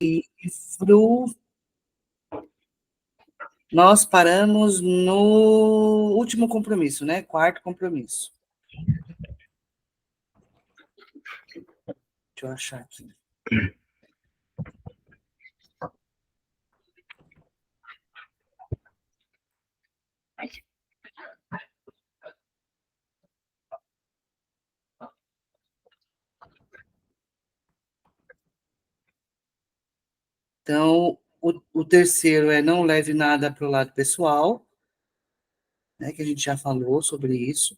livro, nós paramos no último compromisso, né? Quarto compromisso. Deixa eu achar aqui. Então, o terceiro é não leve nada para o lado pessoal, né, que a gente já falou sobre isso.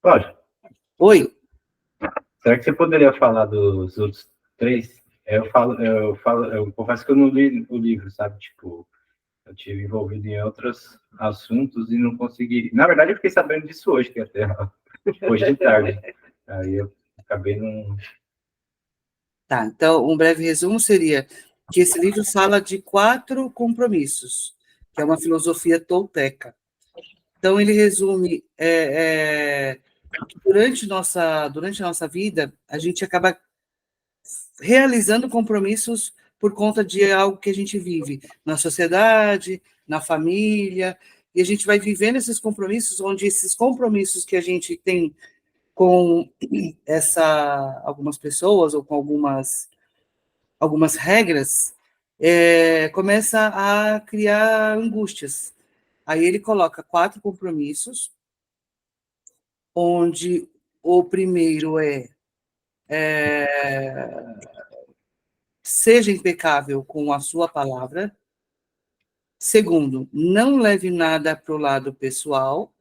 Pode. Oi? Será que você poderia falar dos outros três? Eu confesso que eu não li o livro, sabe? Tipo, eu tive envolvido em outros assuntos e não consegui. Na verdade, eu fiquei sabendo disso hoje, que até hoje de tarde. Aí eu acabei não. Tá, então, um breve resumo seria que esse livro fala de 4 compromissos, que é uma filosofia tolteca. Então, ele resume que durante a nossa vida, a gente acaba realizando compromissos por conta de algo que a gente vive na sociedade, na família, e a gente vai vivendo esses compromissos, onde esses compromissos que a gente tem com algumas pessoas ou com algumas regras, começa a criar angústias. Aí ele coloca 4 compromissos, onde o primeiro seja impecável com a sua palavra. Segundo, não leve nada para o lado pessoal.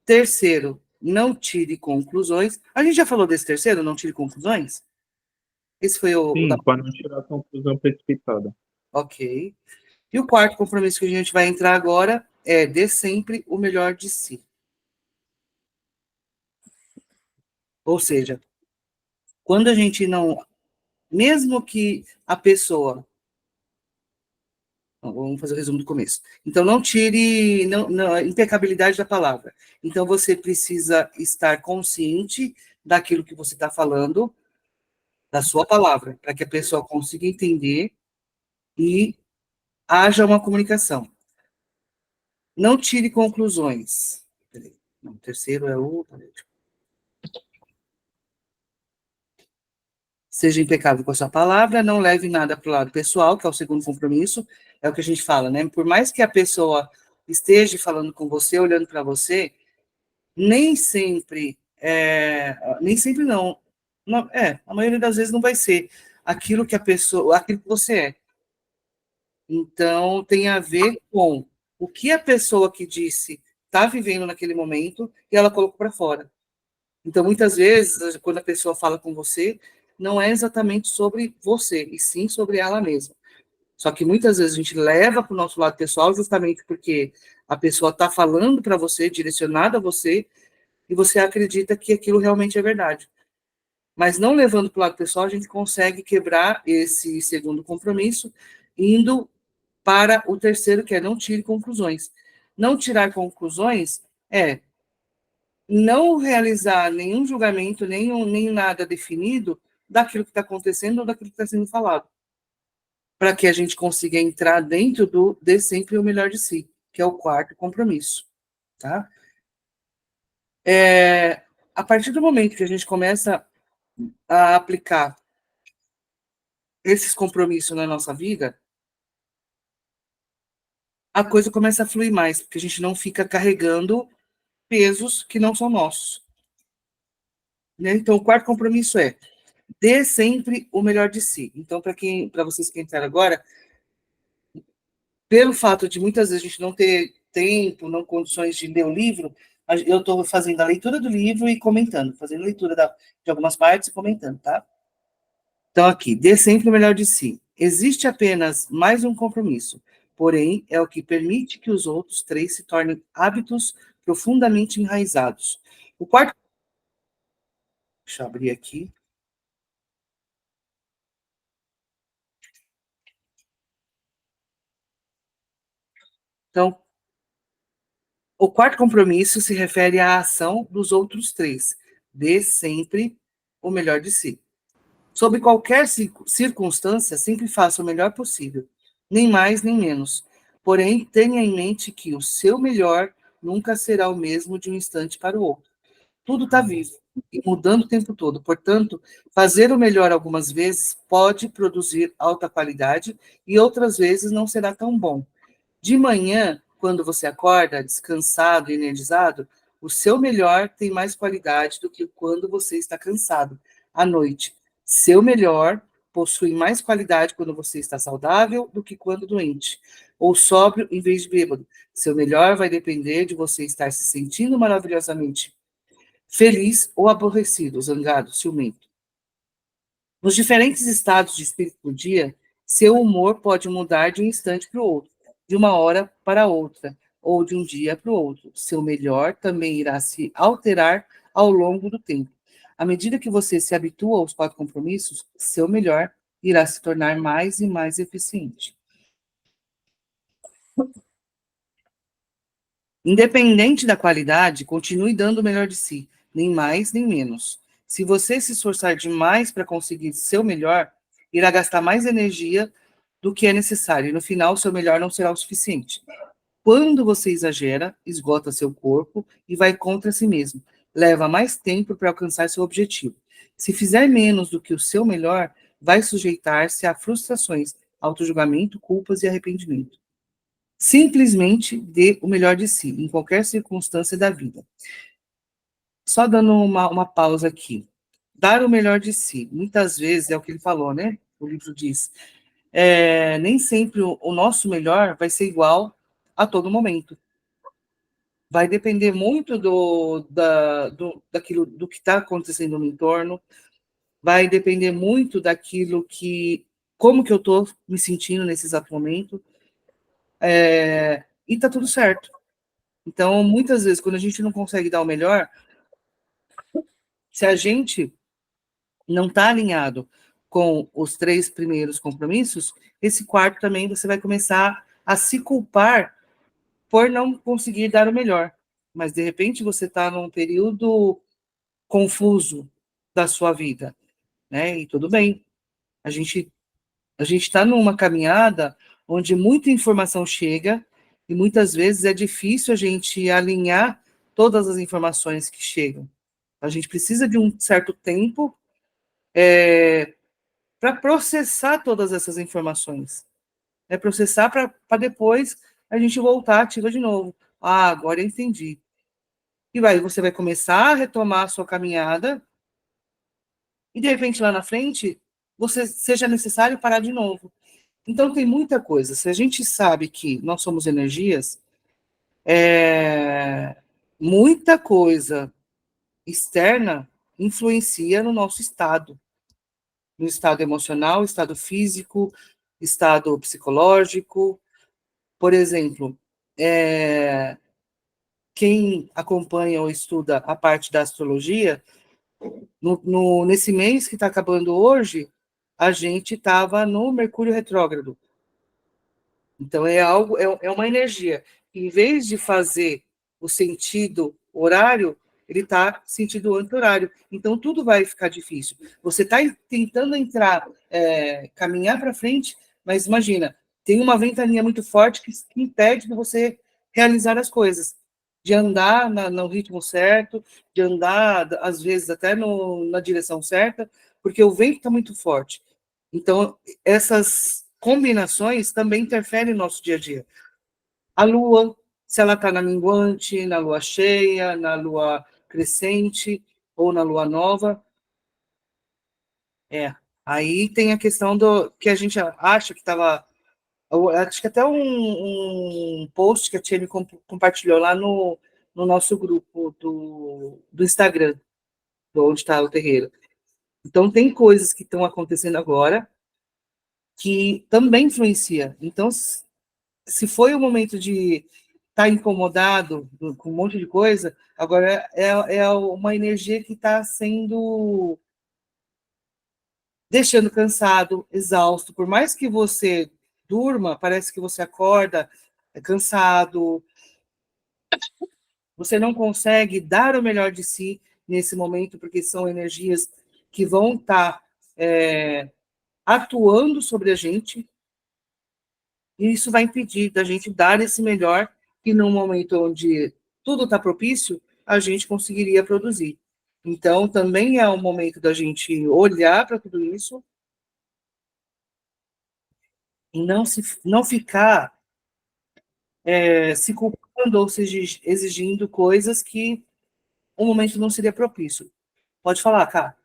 Terceiro, não tire conclusões. A gente já falou desse terceiro, não tire conclusões? Esse foi o da... Sim, para não tirar a conclusão precipitada. Ok. E o quarto compromisso que a gente vai entrar agora é dê sempre o melhor de si. Ou seja, quando a gente não... Mesmo que a pessoa... Vamos fazer o resumo do começo. Então, não tire a impecabilidade da palavra. Então, você precisa estar consciente daquilo que você está falando, da sua palavra, para que a pessoa consiga entender e haja uma comunicação. Não tire conclusões. Não, o terceiro é o... Seja impecável com a sua palavra, não leve nada para o lado pessoal, que é o segundo compromisso, é o que a gente fala, né? Por mais que a pessoa esteja falando com você, olhando para você, nem sempre não, a maioria das vezes não vai ser aquilo que aquilo que você é. Então, tem a ver com o que a pessoa que disse está vivendo naquele momento e ela colocou para fora. Então, muitas vezes, quando a pessoa fala com você, não é exatamente sobre você, e sim sobre ela mesma. Só que muitas vezes a gente leva para o nosso lado pessoal justamente porque a pessoa está falando para você, direcionada a você, e você acredita que aquilo realmente é verdade. Mas não levando para o lado pessoal, a gente consegue quebrar esse segundo compromisso, indo para o terceiro, que é não tire conclusões. Não tirar conclusões é não realizar nenhum julgamento, nem nada definido daquilo que está acontecendo ou daquilo que está sendo falado, para que a gente consiga entrar dentro do dê sempre o melhor de si, que é o quarto compromisso, tá? A partir do momento que a gente começa a aplicar esses compromissos na nossa vida, a coisa começa a fluir mais, porque a gente não fica carregando pesos que não são nossos, né? Então, o quarto compromisso é dê sempre o melhor de si. Então, para vocês que entraram agora, pelo fato de muitas vezes a gente não ter tempo, não condições de ler o livro, eu estou fazendo a leitura do livro e comentando, fazendo leitura de algumas partes e comentando, tá? Então, aqui, dê sempre o melhor de si. Existe apenas mais um compromisso, porém, é o que permite que os outros 3 se tornem hábitos profundamente enraizados. O quarto... Deixa eu abrir aqui. Então, o quarto compromisso se refere à ação dos outros 3. Dê sempre o melhor de si. Sob qualquer circunstância, sempre faça o melhor possível, nem mais nem menos. Porém, tenha em mente que o seu melhor nunca será o mesmo de um instante para o outro. Tudo está vivo e mudando o tempo todo. Portanto, fazer o melhor algumas vezes pode produzir alta qualidade e outras vezes não será tão bom. De manhã, quando você acorda descansado e energizado, o seu melhor tem mais qualidade do que quando você está cansado. À noite, seu melhor possui mais qualidade quando você está saudável do que quando doente, ou sóbrio em vez de bêbado. Seu melhor vai depender de você estar se sentindo maravilhosamente feliz ou aborrecido, zangado, ciumento. Nos diferentes estados de espírito do dia, seu humor pode mudar de um instante para o outro, de uma hora para outra, ou de um dia para o outro. Seu melhor também irá se alterar ao longo do tempo. À medida que você se habitua aos 4 compromissos, seu melhor irá se tornar mais e mais eficiente. Independente da qualidade, continue dando o melhor de si, nem mais nem menos. Se você se esforçar demais para conseguir seu melhor, irá gastar mais energia do que é necessário, e no final seu melhor não será o suficiente. Quando você exagera, esgota seu corpo e vai contra si mesmo. Leva mais tempo para alcançar seu objetivo. Se fizer menos do que o seu melhor, vai sujeitar-se a frustrações, autojulgamento, culpas e arrependimento. Simplesmente dê o melhor de si, em qualquer circunstância da vida. Só dando uma pausa aqui. Dar o melhor de si. Muitas vezes, é o que ele falou, né? O livro diz. Nem sempre o nosso melhor vai ser igual a todo momento. Vai depender muito daquilo, do que está acontecendo no entorno. Vai depender muito daquilo como que eu estou me sentindo nesse exato momento. E tá tudo certo. Então, muitas vezes, quando a gente não consegue dar o melhor, se a gente não está alinhado com os 3 primeiros compromissos, esse quarto também você vai começar a se culpar por não conseguir dar o melhor. Mas, de repente, você está num período confuso da sua vida, né? E tudo bem. A gente está numa caminhada onde muita informação chega e muitas vezes é difícil a gente alinhar todas as informações que chegam. A gente precisa de um certo tempo para processar todas essas informações. Processar para depois a gente voltar ativa de novo. Ah, agora eu entendi. E você vai começar a retomar a sua caminhada e, de repente, lá na frente, seja necessário parar de novo. Então, tem muita coisa. Se a gente sabe que nós somos energias, muita coisa externa influencia no nosso estado. No estado emocional, estado físico, estado psicológico. Por exemplo, quem acompanha ou estuda a parte da astrologia, nesse mês que está acabando hoje, a gente estava no Mercúrio retrógrado. Então, é uma energia. Em vez de fazer o sentido horário, ele está sentido anti-horário. Então, tudo vai ficar difícil. Você está tentando entrar, caminhar para frente, mas imagina, tem uma ventania muito forte que impede de você realizar as coisas, de andar no ritmo certo, de andar, às vezes, até na direção certa, porque o vento está muito forte. Então, essas combinações também interferem no nosso dia a dia. A lua, se ela está na minguante, na lua cheia, na lua crescente ou na lua nova, aí tem a questão do que a gente acha que estava. Acho que até um post que a Tia me compartilhou lá no nosso grupo do Instagram, do Onde Está o Terreiro. Então, tem coisas que estão acontecendo agora que também influencia. Então, se foi o momento de estar incomodado com um monte de coisa, agora é uma energia que está sendo deixando cansado, exausto. Por mais que você durma, parece que você acorda cansado, você não consegue dar o melhor de si nesse momento, porque são energias que vão estar atuando sobre a gente, e isso vai impedir da gente dar esse melhor que num momento onde tudo está propício, a gente conseguiria produzir. Então, também é o momento da gente olhar para tudo isso e não ficar se culpando ou se exigindo coisas que o momento não seria propício. Pode falar, Cá.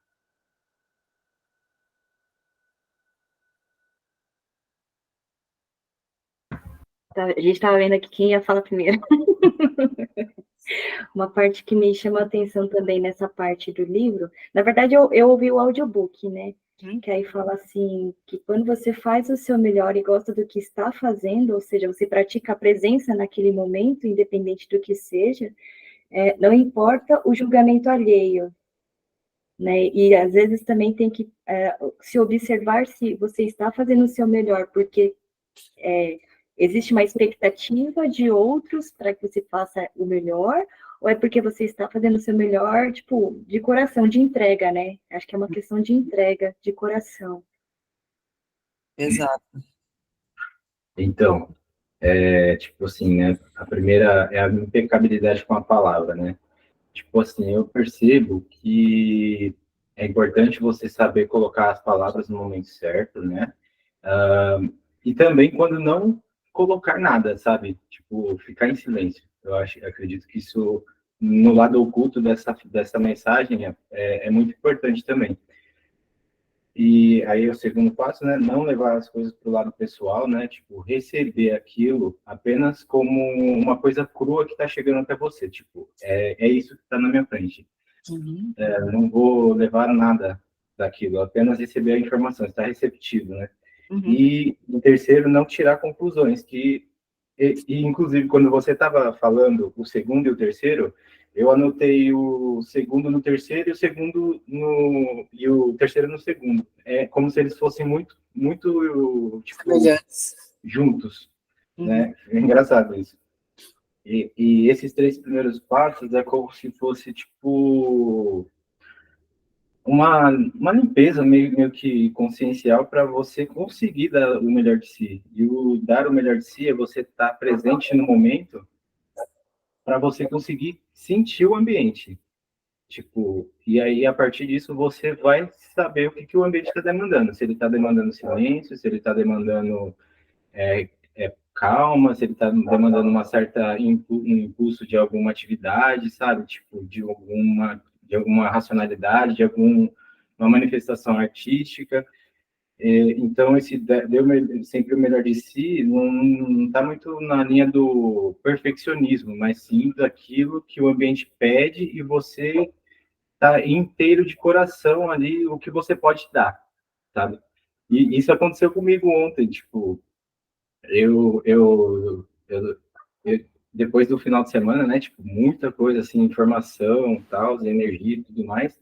A gente estava vendo aqui quem ia falar primeiro. Uma parte que me chama a atenção também nessa parte do livro, na verdade eu ouvi o audiobook, né? Que aí fala assim, que quando você faz o seu melhor e gosta do que está fazendo, ou seja, você pratica a presença naquele momento, independente do que seja, não importa o julgamento alheio, né? E às vezes também tem que se observar se você está fazendo o seu melhor, porque existe uma expectativa de outros para que você faça o melhor, ou é porque você está fazendo o seu melhor, tipo, de coração, de entrega, né? Acho que é uma questão de entrega, de coração. Exato. Então, tipo assim, né? A primeira é a impecabilidade com a palavra, né? Tipo assim, eu percebo que é importante você saber colocar as palavras no momento certo, né? E também quando não colocar nada, sabe? Tipo, ficar em silêncio. Acredito que isso, no lado oculto dessa mensagem, é muito importante também. E aí o segundo passo, né? Não levar as coisas para o lado pessoal, né? Tipo, receber aquilo apenas como uma coisa crua que está chegando até você. Tipo, é isso que está na minha frente. Uhum. Eu não vou levar nada daquilo, apenas receber a informação, estar receptivo, né? Uhum. E, em terceiro, não tirar conclusões, inclusive, quando você estava falando o segundo e o terceiro, eu anotei o segundo no terceiro e o terceiro no segundo. É como se eles fossem muito, muito, tipo, juntos, né? É engraçado isso. E esses três primeiros passos é como se fosse, tipo, uma limpeza meio que consciencial para você conseguir dar o melhor de si. E o dar o melhor de si é você estar presente no momento para você conseguir sentir o ambiente. Tipo, e aí, a partir disso, você vai saber o que o ambiente está demandando. Se ele está demandando silêncio, se ele está demandando calma, se ele está demandando uma certa um impulso de alguma atividade, sabe? Tipo, de alguma racionalidade, de alguma manifestação artística. Então, esse deu sempre o melhor de si não está muito na linha do perfeccionismo, mas sim daquilo que o ambiente pede e você tá inteiro de coração ali o que você pode dar, sabe? E isso aconteceu comigo ontem, tipo, eu depois do final de semana, né, tipo, muita coisa assim, informação, tal, energia e tudo mais.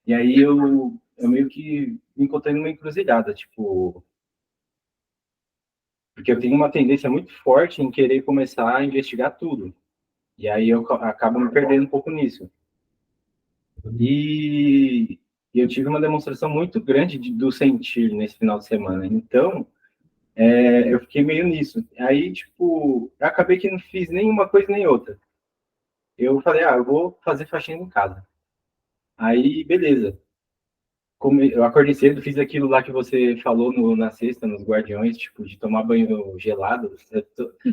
E aí eu meio que me encontrei numa encruzilhada, tipo, porque eu tenho uma tendência muito forte em querer começar a investigar tudo. E aí eu acabo me perdendo um pouco nisso. E eu tive uma demonstração muito grande do sentir nesse final de semana. Então, eu fiquei meio nisso. Aí, tipo, eu acabei que não fiz nenhuma coisa nem outra. Eu falei, eu vou fazer faxina em casa. Aí, beleza. Como eu acordei cedo, fiz aquilo lá que você falou na sexta, nos Guardiões, tipo, de tomar banho gelado.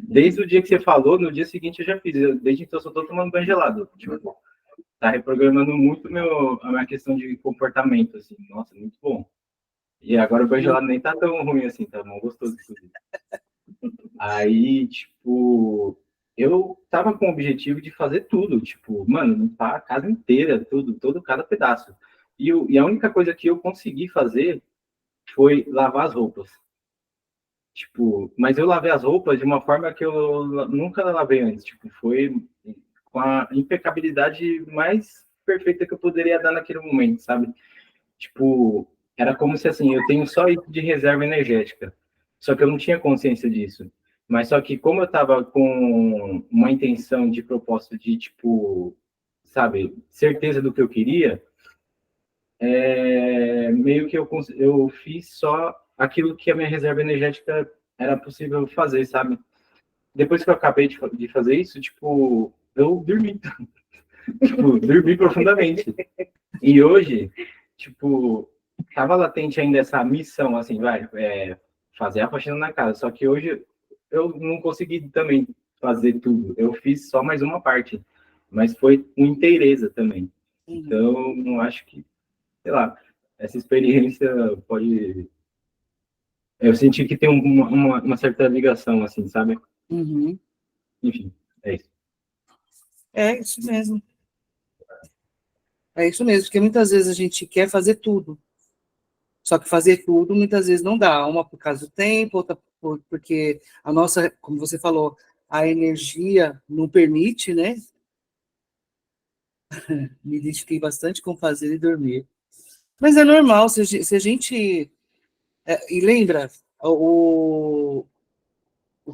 Desde o dia que você falou, no dia seguinte eu já fiz. Desde então eu só tô tomando banho gelado. Tipo, tá reprogramando muito a minha questão de comportamento, assim. Nossa, muito bom. E agora o banho gelado nem tá tão ruim assim, tá bom, gostoso. Aí, tipo, eu tava com o objetivo de fazer tudo, tipo, mano, limpar a casa inteira, tudo, todo, cada pedaço. E a única coisa que eu consegui fazer foi lavar as roupas. Tipo, mas eu lavei as roupas de uma forma que eu nunca lavei antes. Tipo, foi com a impecabilidade mais perfeita que eu poderia dar naquele momento, sabe? Tipo, era como se assim, eu tenho só isso de reserva energética. Só que eu não tinha consciência disso. Mas só que como eu tava com uma intenção de propósito de, tipo, sabe, certeza do que eu queria, meio que eu fiz só aquilo que a minha reserva energética era possível fazer, sabe? Depois que eu acabei de fazer isso, tipo, eu dormi. Tipo, dormi profundamente. E hoje, tipo, tava latente ainda essa missão, assim, fazer a faxina na casa. Só que hoje eu não consegui também fazer tudo. Eu fiz só mais uma parte, mas foi com inteireza também. Então, acho que, sei lá, essa experiência pode. Eu senti que tem uma certa ligação, assim, sabe? Uhum. Enfim, é isso. É isso mesmo. É isso mesmo, porque muitas vezes a gente quer fazer tudo. Só que fazer tudo muitas vezes não dá. Uma por causa do tempo, outra porque a nossa, como você falou, a energia não permite, né? Me identifiquei bastante com fazer e dormir. Mas é normal, se a gente. E lembra o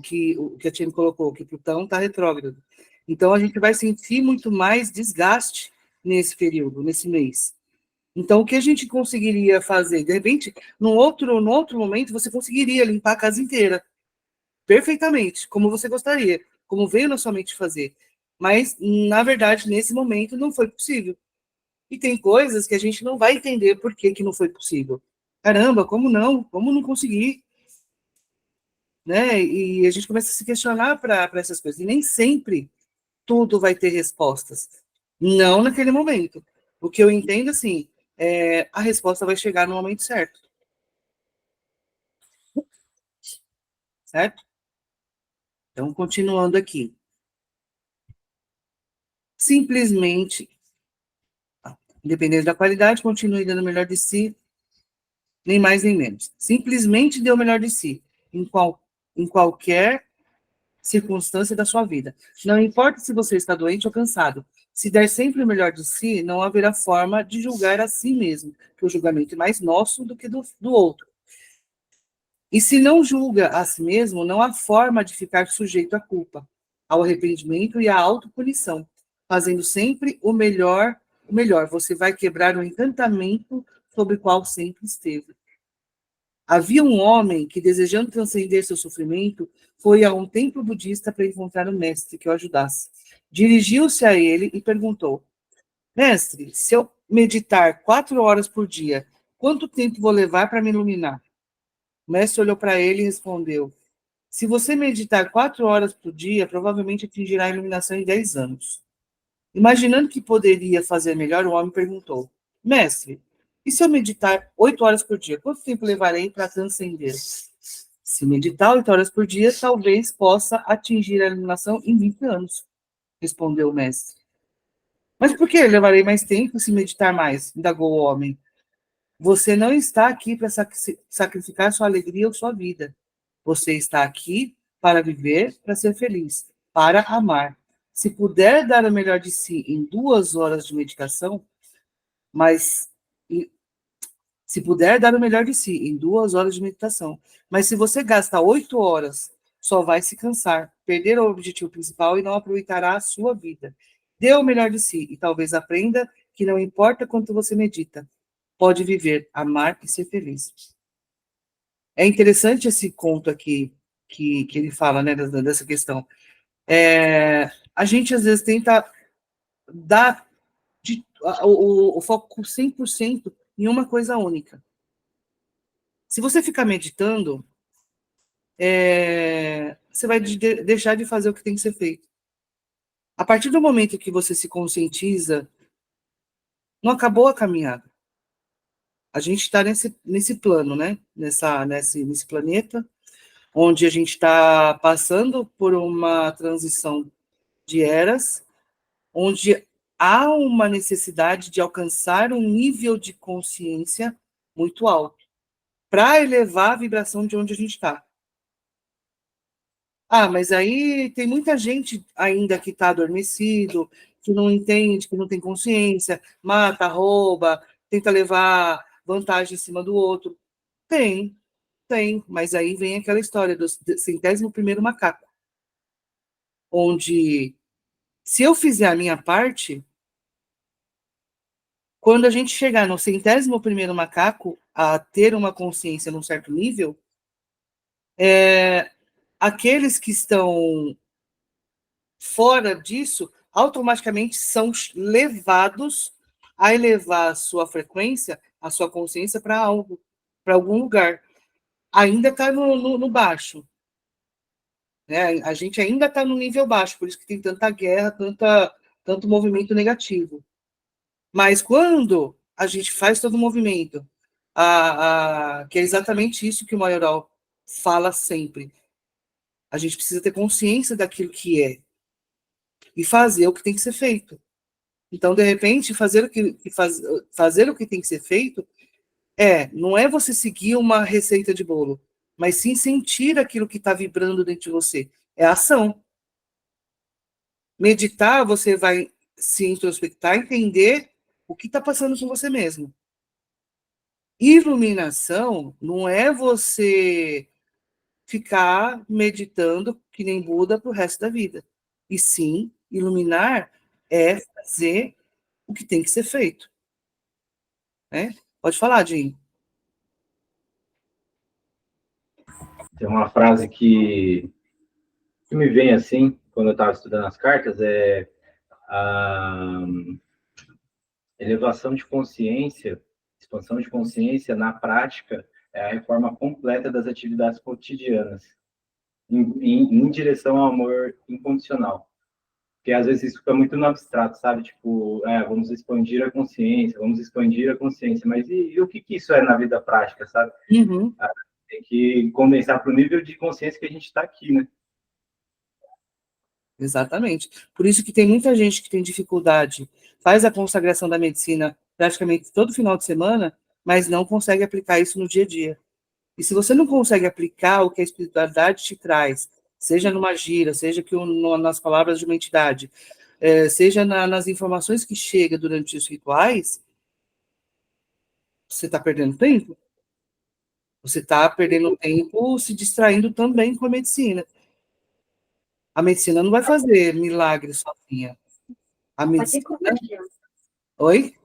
que a Tia colocou, que Plutão está retrógrado. Então a gente vai sentir muito mais desgaste nesse período, nesse mês. Então, o que a gente conseguiria fazer? De repente, num outro momento, você conseguiria limpar a casa inteira, perfeitamente, como você gostaria, como veio na sua mente fazer. Mas, na verdade, nesse momento, não foi possível. E tem coisas que a gente não vai entender por que, que não foi possível. Caramba, como não? Como não consegui? Né? E a gente começa a se questionar para essas coisas. E nem sempre tudo vai ter respostas. Não naquele momento. O que eu entendo, assim, a resposta vai chegar no momento certo. Certo? Então, continuando aqui. Simplesmente, independente da qualidade, continue dando o melhor de si, nem mais nem menos. Simplesmente dê o melhor de si, em qualquer circunstância da sua vida. Não importa se você está doente ou cansado, se der sempre o melhor de si, não haverá forma de julgar a si mesmo, que o julgamento é mais nosso do que do outro. E se não julga a si mesmo, não há forma de ficar sujeito à culpa, ao arrependimento e à autopunição. Fazendo sempre o melhor, você vai quebrar o encantamento sobre o qual sempre esteve. Havia um homem que, desejando transcender seu sofrimento, foi a um templo budista para encontrar um mestre que o ajudasse. Dirigiu-se a ele e perguntou: Mestre, se eu meditar 4 horas por dia, quanto tempo vou levar para me iluminar? O mestre olhou para ele e respondeu: Se você meditar 4 horas por dia, provavelmente atingirá a iluminação em 10 anos. Imaginando que poderia fazer melhor, o homem perguntou: Mestre, e se eu meditar 8 horas por dia, quanto tempo levarei para transcender? Se meditar 8 horas por dia, talvez possa atingir a iluminação em 20 anos, respondeu o mestre. Mas por que levarei mais tempo se meditar mais? Indagou o homem. Você não está aqui para sacrificar sua alegria ou sua vida. Você está aqui para viver, para ser feliz, para amar. Se puder dar o melhor de si em 2 horas de meditação, mas se puder dar o melhor de si em 2 horas de meditação, mas se você gasta 8 horas, só vai se cansar, perder o objetivo principal e não aproveitará a sua vida. Dê o melhor de si e talvez aprenda que não importa quanto você medita, pode viver, amar e ser feliz. É interessante esse conto aqui que ele fala, né, dessa questão. A gente, às vezes, tenta dar o foco 100% em uma coisa única. Se você ficar meditando, você vai deixar de fazer o que tem que ser feito. A partir do momento que você se conscientiza, não acabou a caminhada. A gente está nesse plano, né? Nesse planeta, onde a gente está passando por uma transição de eras, onde há uma necessidade de alcançar um nível de consciência muito alto, para elevar a vibração de onde a gente está. Mas aí tem muita gente ainda que está adormecido, que não entende, que não tem consciência, mata, rouba, tenta levar vantagem em cima do outro. Tem, mas aí vem aquela história do 101º macaco, onde se eu fizer a minha parte, Quando a gente chegar no 100º macaco a ter uma consciência num certo nível, aqueles que estão fora disso, automaticamente são levados a elevar a sua frequência, a sua consciência para algo, para algum lugar. Ainda está no baixo. Né? A gente ainda está no nível baixo, por isso que tem tanta guerra, tanto movimento negativo. Mas quando a gente faz todo o movimento, que é exatamente isso que o Maioral fala sempre, a gente precisa ter consciência daquilo que é e fazer o que tem que ser feito. Então, de repente, fazer o que tem que ser feito não é você seguir uma receita de bolo, mas sim sentir aquilo que está vibrando dentro de você. É ação. Meditar, você vai se introspectar, entender o que está passando com você mesmo. Iluminação não é você ficar meditando que nem Buda para o resto da vida. E sim, iluminar é fazer o que tem que ser feito. Né? Pode falar, Jim. Tem uma frase que me vem assim, quando eu estava estudando as cartas, é a elevação de consciência, expansão de consciência, na prática, é a reforma completa das atividades cotidianas, em direção ao amor incondicional. Porque às vezes isso fica muito no abstrato, sabe? Tipo, vamos expandir a consciência, mas e o que isso é na vida prática, sabe? Uhum. Tem que condensar para o nível de consciência que a gente está aqui, né? Exatamente. Por isso que tem muita gente que tem dificuldade, faz a consagração da medicina praticamente todo final de semana, mas não consegue aplicar isso no dia a dia. E se você não consegue aplicar o que a espiritualidade te traz, seja numa gira, seja nas palavras de uma entidade, seja nas informações que chega durante os rituais, você está perdendo tempo. Você está perdendo tempo se distraindo também com a medicina. A medicina não vai fazer milagres sozinha. A medicina... Oi?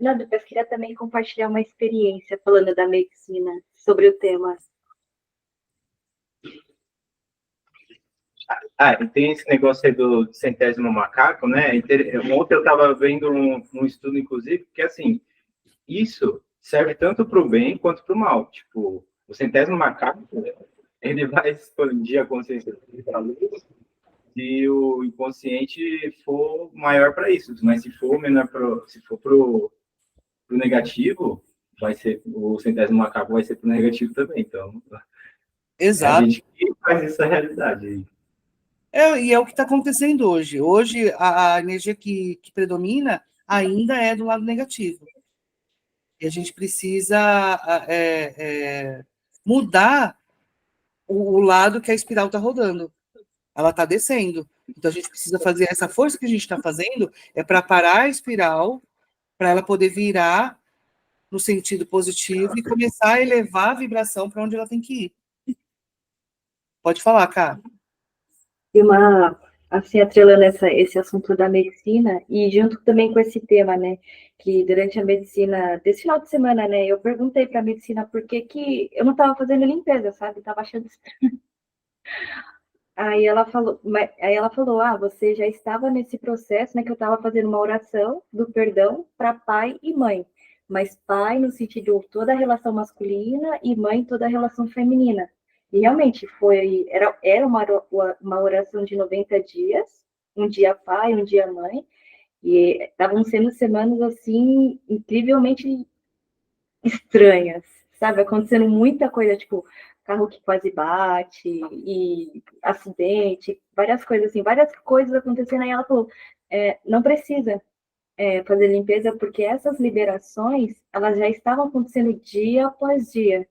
Não, eu queria também compartilhar uma experiência falando da medicina, sobre o tema. E tem esse negócio aí do 100º macaco, né? Ontem eu estava vendo um estudo, inclusive, que, assim, isso serve tanto para o bem quanto para o mal. Tipo, o 100º macaco, ele vai expandir a consciência se o inconsciente for maior para isso, mas se for menor se for pro negativo, vai ser o 100º macaco vai ser pro negativo também. Então, exato. A gente que faz essa realidade. E é o que está acontecendo hoje. Hoje, a energia que predomina ainda é do lado negativo. E a gente precisa mudar o lado que a espiral está rodando. Ela está descendo. Então, a gente precisa fazer essa força que a gente está fazendo para parar a espiral, para ela poder virar no sentido positivo e começar a elevar a vibração para onde ela tem que ir. Pode falar, Cá. E assim, atrelando esse assunto da medicina, e junto também com esse tema, né, que durante a medicina, desse final de semana, né, eu perguntei para a medicina por que eu não estava fazendo limpeza, sabe, estava achando estranho. Aí ela falou, você já estava nesse processo, né, que eu estava fazendo uma oração do perdão para pai e mãe, mas pai no sentido de toda a relação masculina e mãe toda a relação feminina. E realmente era uma oração de 90 dias, um dia pai, um dia mãe, e estavam sendo semanas, assim, incrivelmente estranhas, sabe? Acontecendo muita coisa, tipo, carro que quase bate, e acidente, várias coisas acontecendo, aí ela falou, não precisa fazer limpeza, porque essas liberações, elas já estavam acontecendo dia após dia.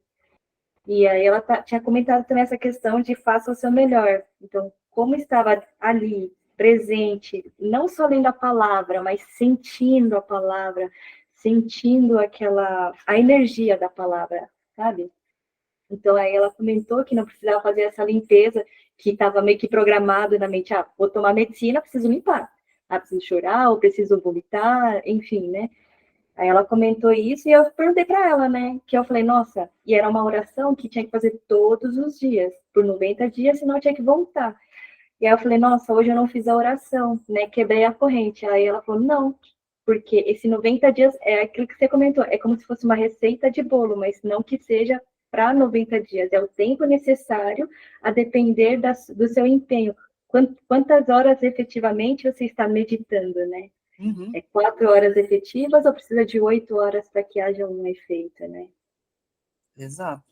E aí ela tinha comentado também essa questão de faça o seu melhor. Então, como estava ali, presente, não só lendo a palavra, mas sentindo a palavra, sentindo a energia da palavra, sabe? Então, aí ela comentou que não precisava fazer essa limpeza, que estava meio que programado na mente, vou tomar medicina, preciso limpar. Preciso chorar, ou preciso vomitar, enfim, né? Aí ela comentou isso e eu perguntei para ela, né? Que eu falei, nossa, e era uma oração que tinha que fazer todos os dias, por 90 dias, senão eu tinha que voltar. E aí eu falei, nossa, hoje eu não fiz a oração, né? Quebrei a corrente. Aí ela falou, não, porque esse 90 dias é aquilo que você comentou, é como se fosse uma receita de bolo, mas não que seja para 90 dias, é o tempo necessário a depender do seu empenho. Quantas horas efetivamente você está meditando, né? Uhum. É 4 horas efetivas ou precisa de 8 horas para que haja um efeito, né? Exato.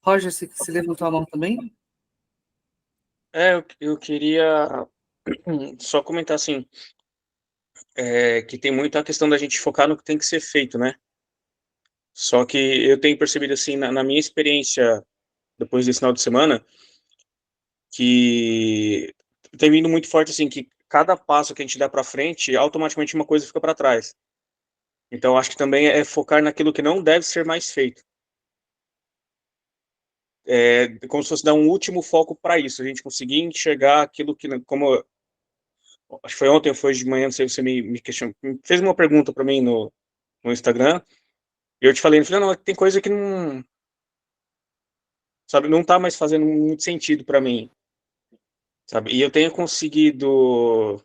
Roger, você levantou a mão também? Eu queria só comentar assim, que tem muito a questão da gente focar no que tem que ser feito, né? Só que eu tenho percebido assim, na minha experiência, depois desse final de semana, que tem vindo muito forte assim, que cada passo que a gente dá para frente, automaticamente uma coisa fica para trás. Então, acho que também é focar naquilo que não deve ser mais feito. É como se fosse dar um último foco para isso, a gente conseguir enxergar aquilo que, como acho que foi ontem ou foi de manhã, não sei, você me questionou, fez uma pergunta para mim no Instagram, e eu te falei, não, tem coisa que não, sabe, não tá mais fazendo muito sentido para mim, sabe? E eu tenho conseguido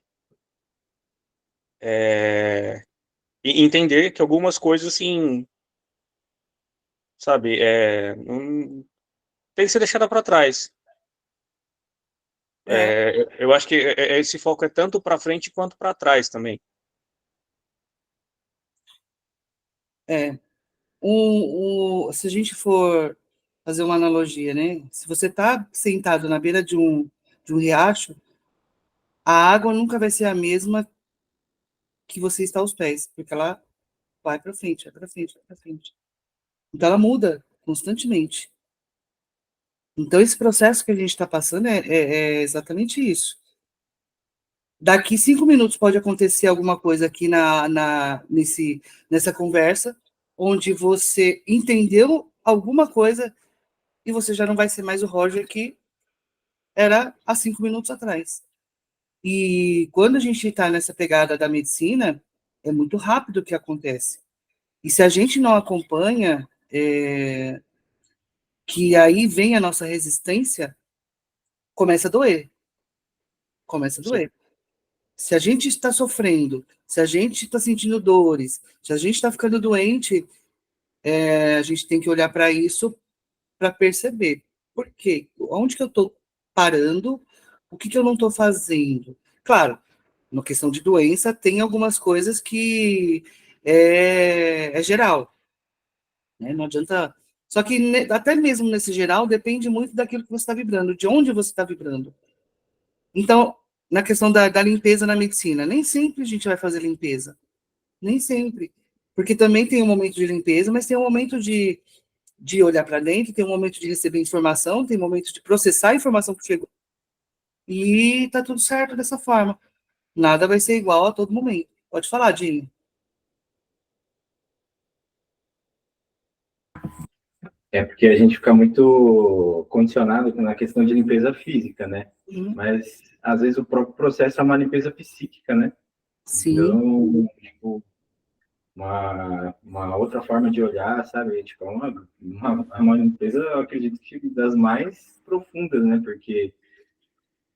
entender que algumas coisas, assim, sabe, não, tem que ser deixada para trás. Eu acho que esse foco é tanto para frente quanto para trás também. É. Se a gente for fazer uma analogia, né? Se você está sentado na beira de um riacho, a água nunca vai ser a mesma que você está aos pés, porque ela vai para frente, vai para frente, vai para frente. Então ela muda constantemente. Então esse processo que a gente está passando é exatamente isso. Daqui 5 minutos pode acontecer alguma coisa aqui nessa conversa, onde você entendeu alguma coisa e você já não vai ser mais o Roger que era há 5 minutos atrás. E quando a gente está nessa pegada da medicina, é muito rápido o que acontece. E se a gente não acompanha, que aí vem a nossa resistência, começa a doer. Começa a Sim. doer. Se a gente está sofrendo, se a gente está sentindo dores, se a gente está ficando doente, a gente tem que olhar para isso para perceber. Por quê? Onde que eu estou parando? O que eu não estou fazendo? Claro, na questão de doença, tem algumas coisas que é geral, né? Não adianta. Só que até mesmo nesse geral, depende muito daquilo que você está vibrando, de onde você está vibrando. Então, na questão da limpeza na medicina, nem sempre a gente vai fazer limpeza. Nem sempre. Porque também tem um momento de limpeza, mas tem um momento de olhar para dentro, tem um momento de receber informação, tem um momento de processar a informação que chegou. E tá tudo certo dessa forma. Nada vai ser igual a todo momento. Pode falar, Dini. É porque a gente fica muito condicionado na questão de limpeza física, né? Mas, às vezes, o próprio processo é uma limpeza psíquica, né? Sim. Então, tipo, uma outra forma de olhar, sabe? Tipo, uma limpeza, eu acredito que das mais profundas, né? Porque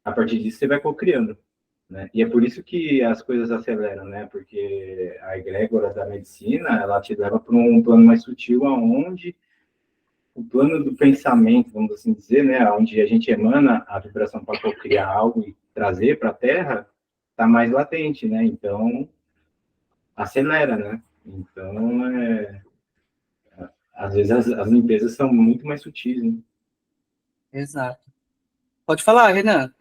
a partir disso você vai co-criando, né? E é por isso que as coisas aceleram, né? Porque a egrégora da medicina, ela te leva para um plano mais sutil, aonde o plano do pensamento, vamos assim dizer, né? Onde a gente emana a vibração para co-criar algo e trazer para a Terra, está mais latente, né? Então, acelera, né? Então, às vezes as limpezas são muito mais sutis, né? Exato. Pode falar, Renan.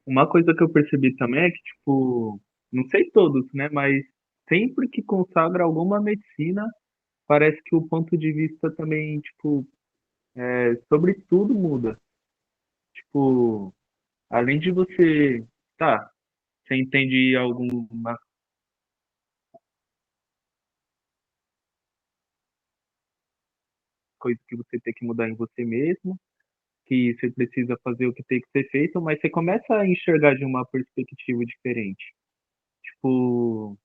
Uma coisa que eu percebi também é que, tipo, não sei todos, né? Mas sempre que consagra alguma medicina, parece que o ponto de vista também, tipo, sobre tudo muda. Tipo, além de você, tá, você entende alguma coisa que você tem que mudar em você mesmo, que você precisa fazer o que tem que ser feito, mas você começa a enxergar de uma perspectiva diferente. tipo,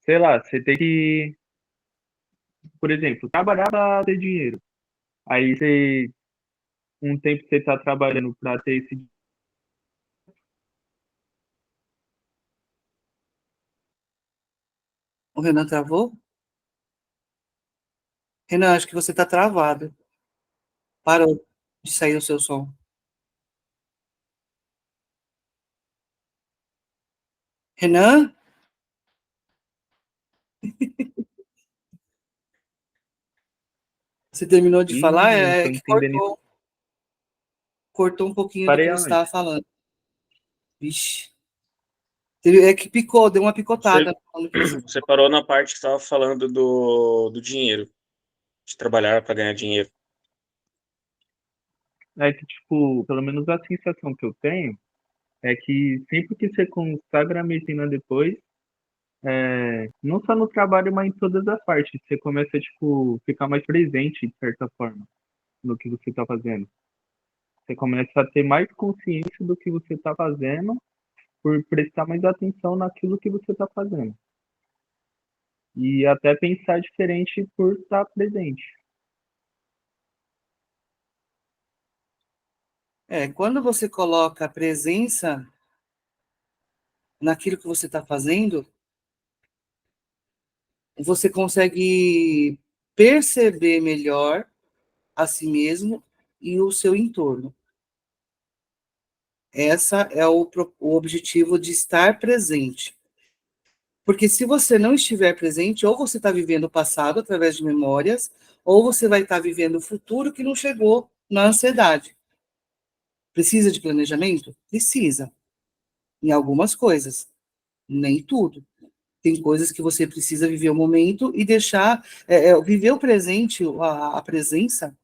sei lá, você tem que, por exemplo, trabalhar para ter dinheiro. Aí você, um tempo você tá trabalhando para ter esse. O Renan travou? Renan, acho que você está travado. Parou de sair o seu som. Renan? Você terminou de falar? Ih, não tô É que entendendo. cortou um pouquinho do que Parei você aonde? estava falando. Vixe. É que picou, deu uma Você, picotada no que você você parou na parte que estava falando do dinheiro, de trabalhar para ganhar dinheiro. É que, tipo, pelo menos a sensação que eu tenho é que sempre que você consagra a medicina depois, não só no trabalho, mas em todas as partes, você começa, tipo, ficar mais presente, de certa forma, no que você está fazendo. Você começa a ter mais consciência do que você está fazendo por prestar mais atenção naquilo que você está fazendo. E até pensar diferente por estar presente. Quando você coloca a presença naquilo que você está fazendo, você consegue perceber melhor a si mesmo e o seu entorno. Essa é o objetivo de estar presente. Porque se você não estiver presente, ou você está vivendo o passado através de memórias, ou você vai estar vivendo o futuro que não chegou na ansiedade. Precisa de planejamento? Precisa. Em algumas coisas. Nem tudo. Tem coisas que você precisa viver o momento e deixar. Viver o presente, a presença,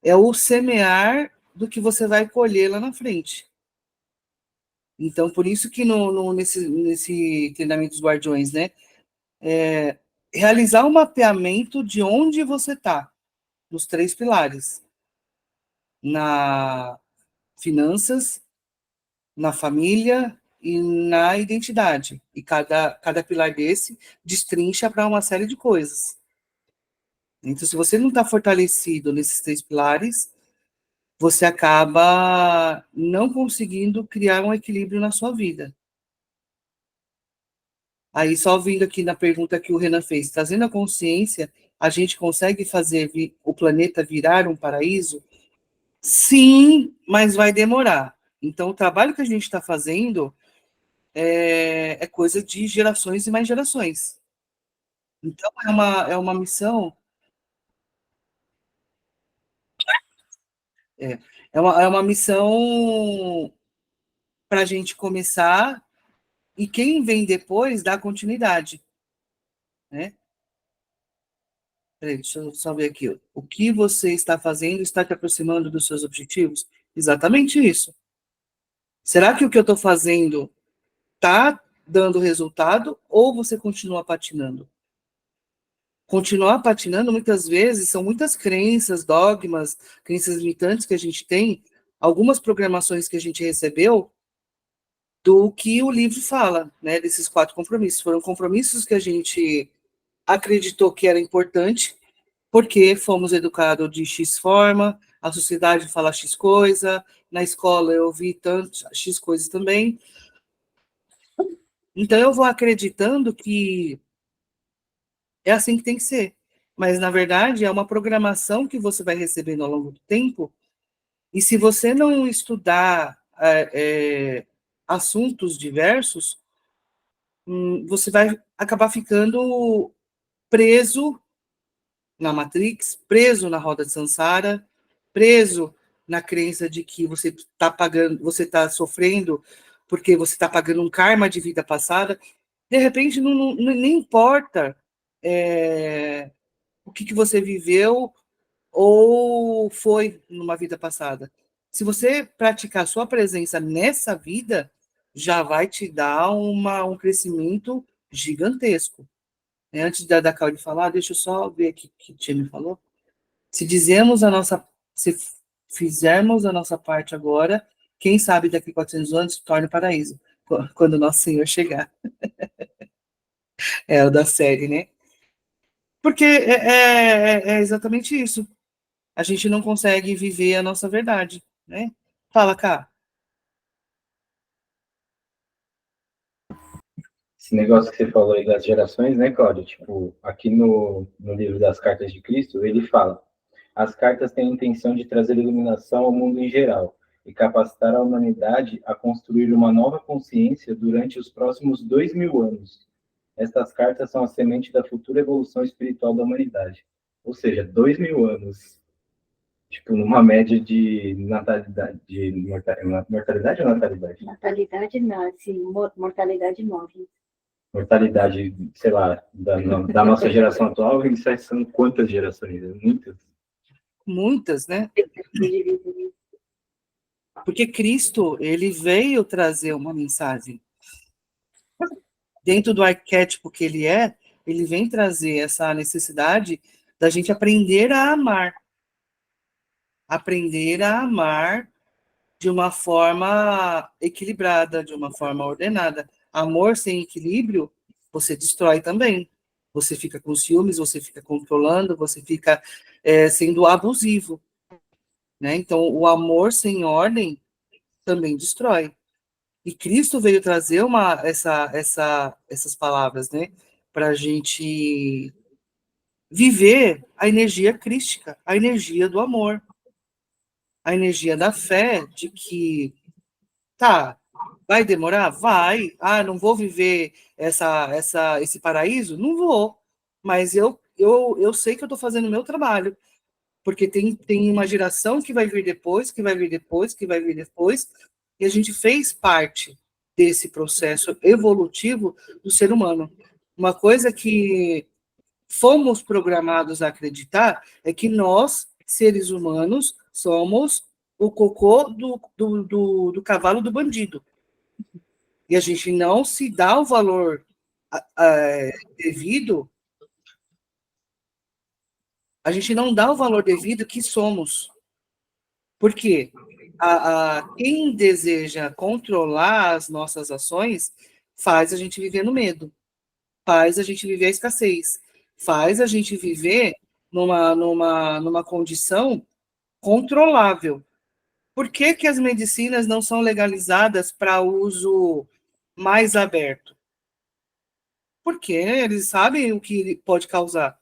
é o semear do que você vai colher lá na frente. Então, por isso que nesse treinamento dos guardiões, né? Realizar um mapeamento de onde você está, nos 3 pilares. Na finanças, na família e na identidade. E cada pilar desse destrincha para uma série de coisas. Então, se você não está fortalecido nesses 3 pilares, você acaba não conseguindo criar um equilíbrio na sua vida. Aí, só vindo aqui na pergunta que o Renan fez, trazendo a consciência, a gente consegue fazer o planeta virar um paraíso? Sim, mas vai demorar. Então, o trabalho que a gente está fazendo é coisa de gerações e mais gerações. Então, é uma missão, é, é uma missão para a gente começar e quem vem depois dá continuidade, né? Peraí, deixa eu só ver aqui. O que você está fazendo está te aproximando dos seus objetivos? Exatamente isso. Será que o que eu estou fazendo está dando resultado ou você continua patinando? Continuar patinando, muitas vezes, são muitas crenças, dogmas, crenças limitantes que a gente tem, algumas programações que a gente recebeu, do que o livro fala, né, desses 4 compromissos. Foram compromissos que a gente acreditou que era importante, porque fomos educados de X forma, a sociedade fala X coisa, na escola eu ouvi tanto X coisas também. Então eu vou acreditando que é assim que tem que ser. Mas, na verdade, é uma programação que você vai recebendo ao longo do tempo, e se você não estudar assuntos diversos, você vai acabar ficando preso na Matrix, preso na roda de Sansara, preso na crença de que você está pagando, você está sofrendo porque você está pagando um karma de vida passada. De repente, nem importa o que você viveu ou foi numa vida passada. Se você praticar sua presença nessa vida, já vai te dar um crescimento gigantesco. Antes da Claudia falar, deixa eu só ver aqui o que o Tia me falou. Se fizermos a nossa parte agora, quem sabe daqui a 400 anos se torne paraíso. quando Nosso Senhor chegar. É o da série, né? Porque é exatamente isso. A gente não consegue viver a nossa verdade, né? Fala, cá. Esse negócio que você falou aí das gerações, né, Cláudio? Tipo, aqui no livro das Cartas de Cristo, ele fala: as cartas têm a intenção de trazer iluminação ao mundo em geral e capacitar a humanidade a construir uma nova consciência durante os próximos 2000 anos. Estas cartas são a semente da futura evolução espiritual da humanidade. Ou seja, 2000 anos. Tipo, numa média de natalidade, mortalidade ou natalidade? Natalidade nasce, mortalidade morre. Mortalidade, sei lá, da nossa geração atual, isso aí são quantas gerações? Muitas. Muitas, né? Porque Cristo, ele veio trazer uma mensagem. Dentro do arquétipo que ele vem trazer essa necessidade da gente aprender a amar. Aprender a amar de uma forma equilibrada, de uma forma ordenada. Amor sem equilíbrio, você destrói também. Você fica com ciúmes, você fica controlando, você fica sendo abusivo. Né? Então, o amor sem ordem também destrói. E Cristo veio trazer essas palavras, né? Para a gente viver a energia crística, a energia do amor, a energia da fé, de que, tá, vai demorar? Vai. Ah, não vou viver esse paraíso? Não vou. Mas eu sei que eu estou fazendo o meu trabalho, porque tem uma geração que vai vir depois, que vai vir depois, que vai vir depois, e a gente fez parte desse processo evolutivo do ser humano. Uma coisa que fomos programados a acreditar é que nós, seres humanos, somos o cocô do cavalo do bandido. E a gente não se dá o valor devido, a gente não dá o valor devido que somos. Por quê? Quem deseja controlar as nossas ações faz a gente viver no medo, faz a gente viver a escassez, faz a gente viver numa condição controlável. Por que que as medicinas não são legalizadas para uso mais aberto? Porque eles sabem o que pode causar.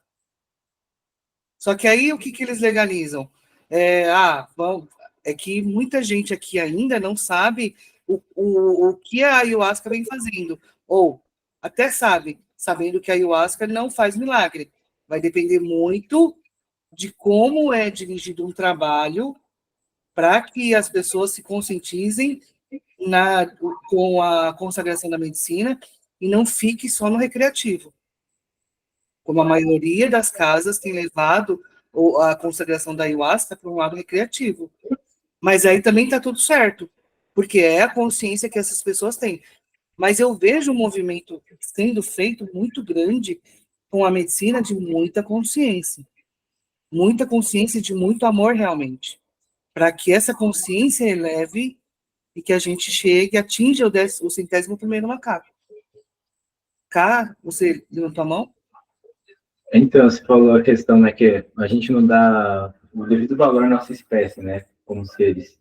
Só que aí o que eles legalizam? É que muita gente aqui ainda não sabe o que a ayahuasca vem fazendo. Ou até sabe, sabendo que a ayahuasca não faz milagre. Vai depender muito de como é dirigido um trabalho para que as pessoas se conscientizem com a consagração da medicina e não fique só no recreativo. Como a maioria das casas tem levado a consagração da ayahuasca para um lado recreativo. Mas aí também está tudo certo, porque é a consciência que essas pessoas têm. Mas eu vejo um movimento sendo feito muito grande com a medicina de muita consciência e de muito amor realmente, para que essa consciência eleve e que a gente chegue, atinja o 101º macaco. Cá, você levantou a mão? Então, você falou a questão, né, que a gente não dá o devido valor à nossa espécie, né, como seres.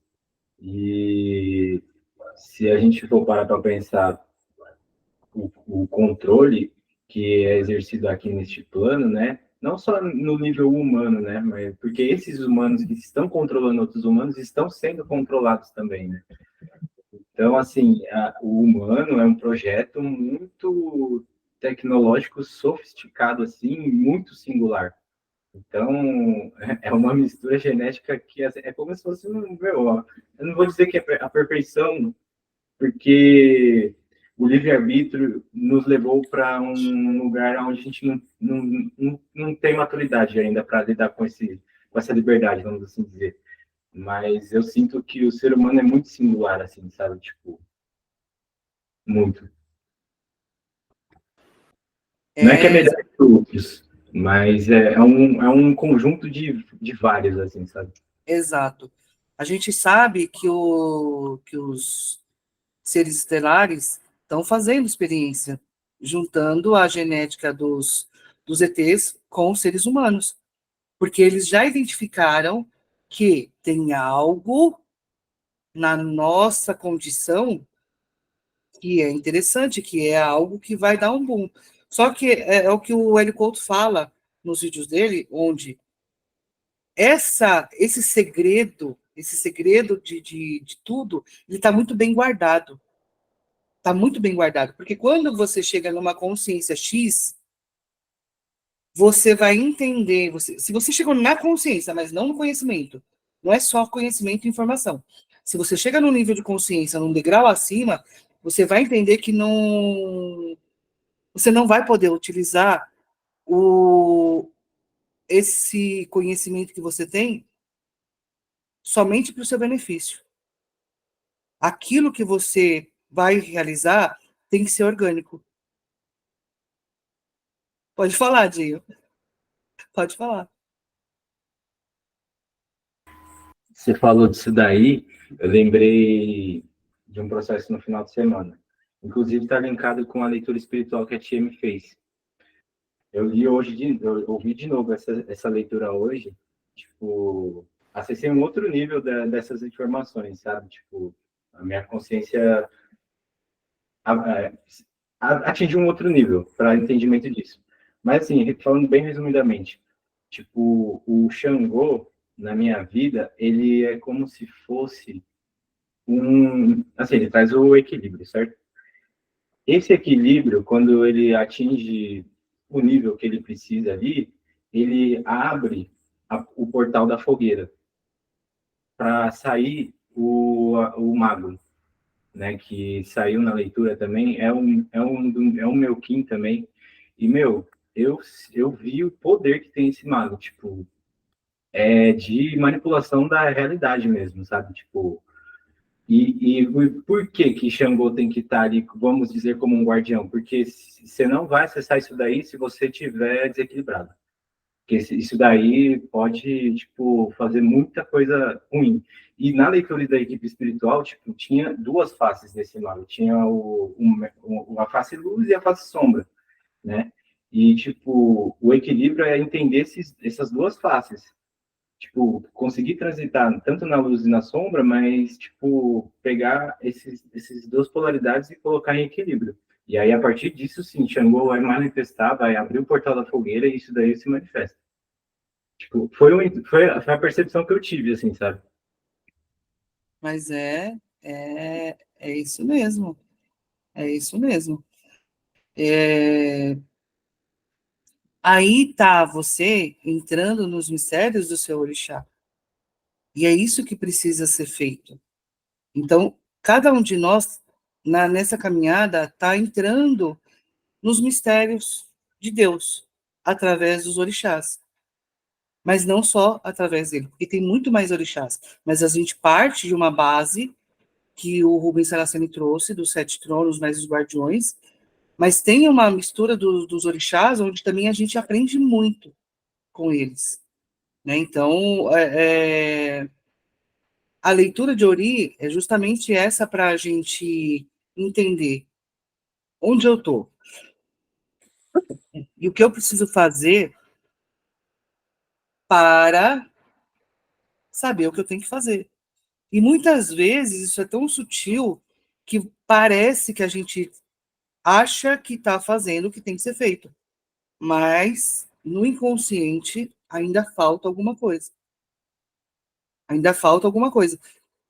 E se a gente for parar para pensar o controle que é exercido aqui neste plano, né, não só no nível humano, né, mas porque esses humanos que estão controlando outros humanos estão sendo controlados também, né. Então, assim, o humano é um projeto muito tecnológico, sofisticado, assim, muito singular. Então, é uma mistura genética que é como se fosse eu não vou dizer que é a perfeição, porque o livre-arbítrio nos levou para um lugar onde a gente não tem maturidade ainda para lidar com essa liberdade, vamos assim dizer. Mas eu sinto que o ser humano é muito singular, assim, sabe? Tipo, muito. Não é que é melhor que outros, mas é um conjunto de vários, assim, sabe? Exato. A gente sabe que os seres estelares estão fazendo experiência, juntando a genética dos ETs com os seres humanos, porque eles já identificaram que tem algo na nossa condição que é interessante, que é algo que vai dar um boom. Só que é o que o Hélio Couto fala nos vídeos dele, onde esse segredo de tudo, ele está muito bem guardado. Está muito bem guardado. Porque quando você chega numa consciência X, você vai entender, se você chegou na consciência, mas não no conhecimento, não é só conhecimento e informação. Se você chega num nível de consciência, num degrau acima, você vai entender que você não vai poder utilizar esse conhecimento que você tem somente para o seu benefício. Aquilo que você vai realizar tem que ser orgânico. Pode falar, Dinho. Pode falar. Você falou disso daí, eu lembrei de um processo no final de semana. Inclusive, está linkado com a leitura espiritual que a Tia me fez. Eu ouvi de novo essa leitura hoje, tipo, acessei um outro nível dessas informações, sabe? Tipo, a minha consciência atingiu um outro nível para entendimento disso. Mas, assim, falando bem resumidamente, tipo, o Xangô, na minha vida, ele é como se fosse assim, ele traz o equilíbrio, certo? Esse equilíbrio, quando ele atinge o nível que ele precisa ali, ele abre o portal da fogueira para sair o mago, né? Que saiu na leitura também, é um meu Kim também. E, eu vi o poder que tem esse mago, tipo, de manipulação da realidade mesmo, sabe? Tipo, e por que que Xangô tem que estar ali, vamos dizer, como um guardião? Porque você não vai acessar isso daí se você estiver desequilibrado. Porque isso daí pode, tipo, fazer muita coisa ruim. E na leitura da equipe espiritual, tipo, tinha duas faces desse mal. Tinha a face luz e a face sombra, né? E, tipo, o equilíbrio é entender essas duas faces, tipo, conseguir transitar tanto na luz e na sombra, mas, tipo, pegar esses duas polaridades e colocar em equilíbrio. E aí, a partir disso, sim, Xangô vai manifestar, vai abrir o portal da fogueira e isso daí se manifesta. Tipo, foi a percepção que eu tive, assim, sabe? Mas é isso mesmo. É isso mesmo. Aí tá você entrando nos mistérios do seu orixá. E é isso que precisa ser feito. Então, cada um de nós, nessa caminhada, está entrando nos mistérios de Deus, através dos orixás. Mas não só através dele, porque tem muito mais orixás. Mas a gente parte de uma base que o Rubens Saraceni trouxe, dos 7 tronos mais os guardiões, mas tem uma mistura dos orixás, onde também a gente aprende muito com eles. Né? Então, a leitura de Ori é justamente essa para a gente entender onde eu estou e o que eu preciso fazer para saber o que eu tenho que fazer. E muitas vezes isso é tão sutil que parece que a gente acha que está fazendo o que tem que ser feito, mas no inconsciente ainda falta alguma coisa. Ainda falta alguma coisa.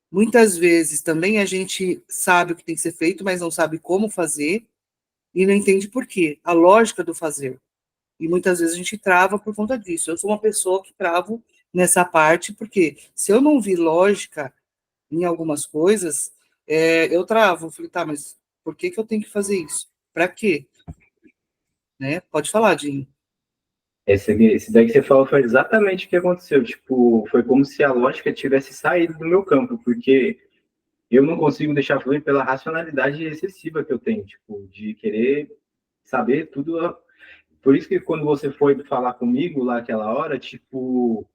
Muitas vezes também a gente sabe o que tem que ser feito, mas não sabe como fazer e não entende por quê, a lógica do fazer. E muitas vezes a gente trava por conta disso. Eu sou uma pessoa que travo nessa parte, porque se eu não vi lógica em algumas coisas, eu travo. Eu falei, tá, mas por que eu tenho que fazer isso? Para quê? Né? Pode falar, Dinho. Esse daí que você falou foi exatamente o que aconteceu. Tipo, foi como se a lógica tivesse saído do meu campo, porque eu não consigo deixar fluir pela racionalidade excessiva que eu tenho, tipo, de querer saber tudo. Por isso que quando você foi falar comigo lá aquela hora, tipo,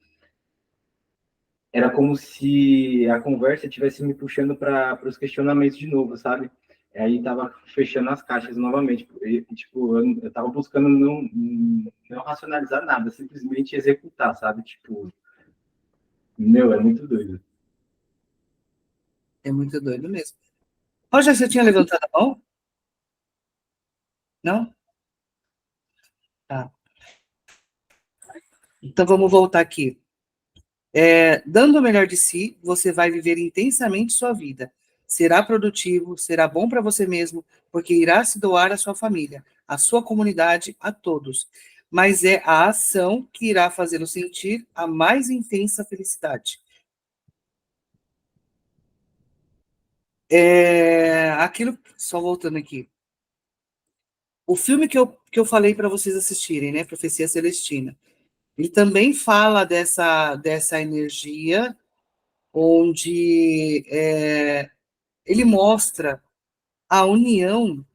era como se a conversa estivesse me puxando para os questionamentos de novo, sabe? Aí tava fechando as caixas novamente. E, tipo, eu tava buscando não racionalizar nada, simplesmente executar, sabe? Tipo, meu, é muito doido. É muito doido mesmo. Roger, você tinha levantado a mão? Não? Tá. Então vamos voltar aqui. Dando o melhor de si, você vai viver intensamente sua vida. Será produtivo, será bom para você mesmo, porque irá se doar à sua família, à sua comunidade, a todos. Mas é a ação que irá fazê-lo sentir a mais intensa felicidade. Só voltando aqui. O filme que eu falei para vocês assistirem, né, Profecia Celestina, ele também fala dessa energia, onde ele mostra a união.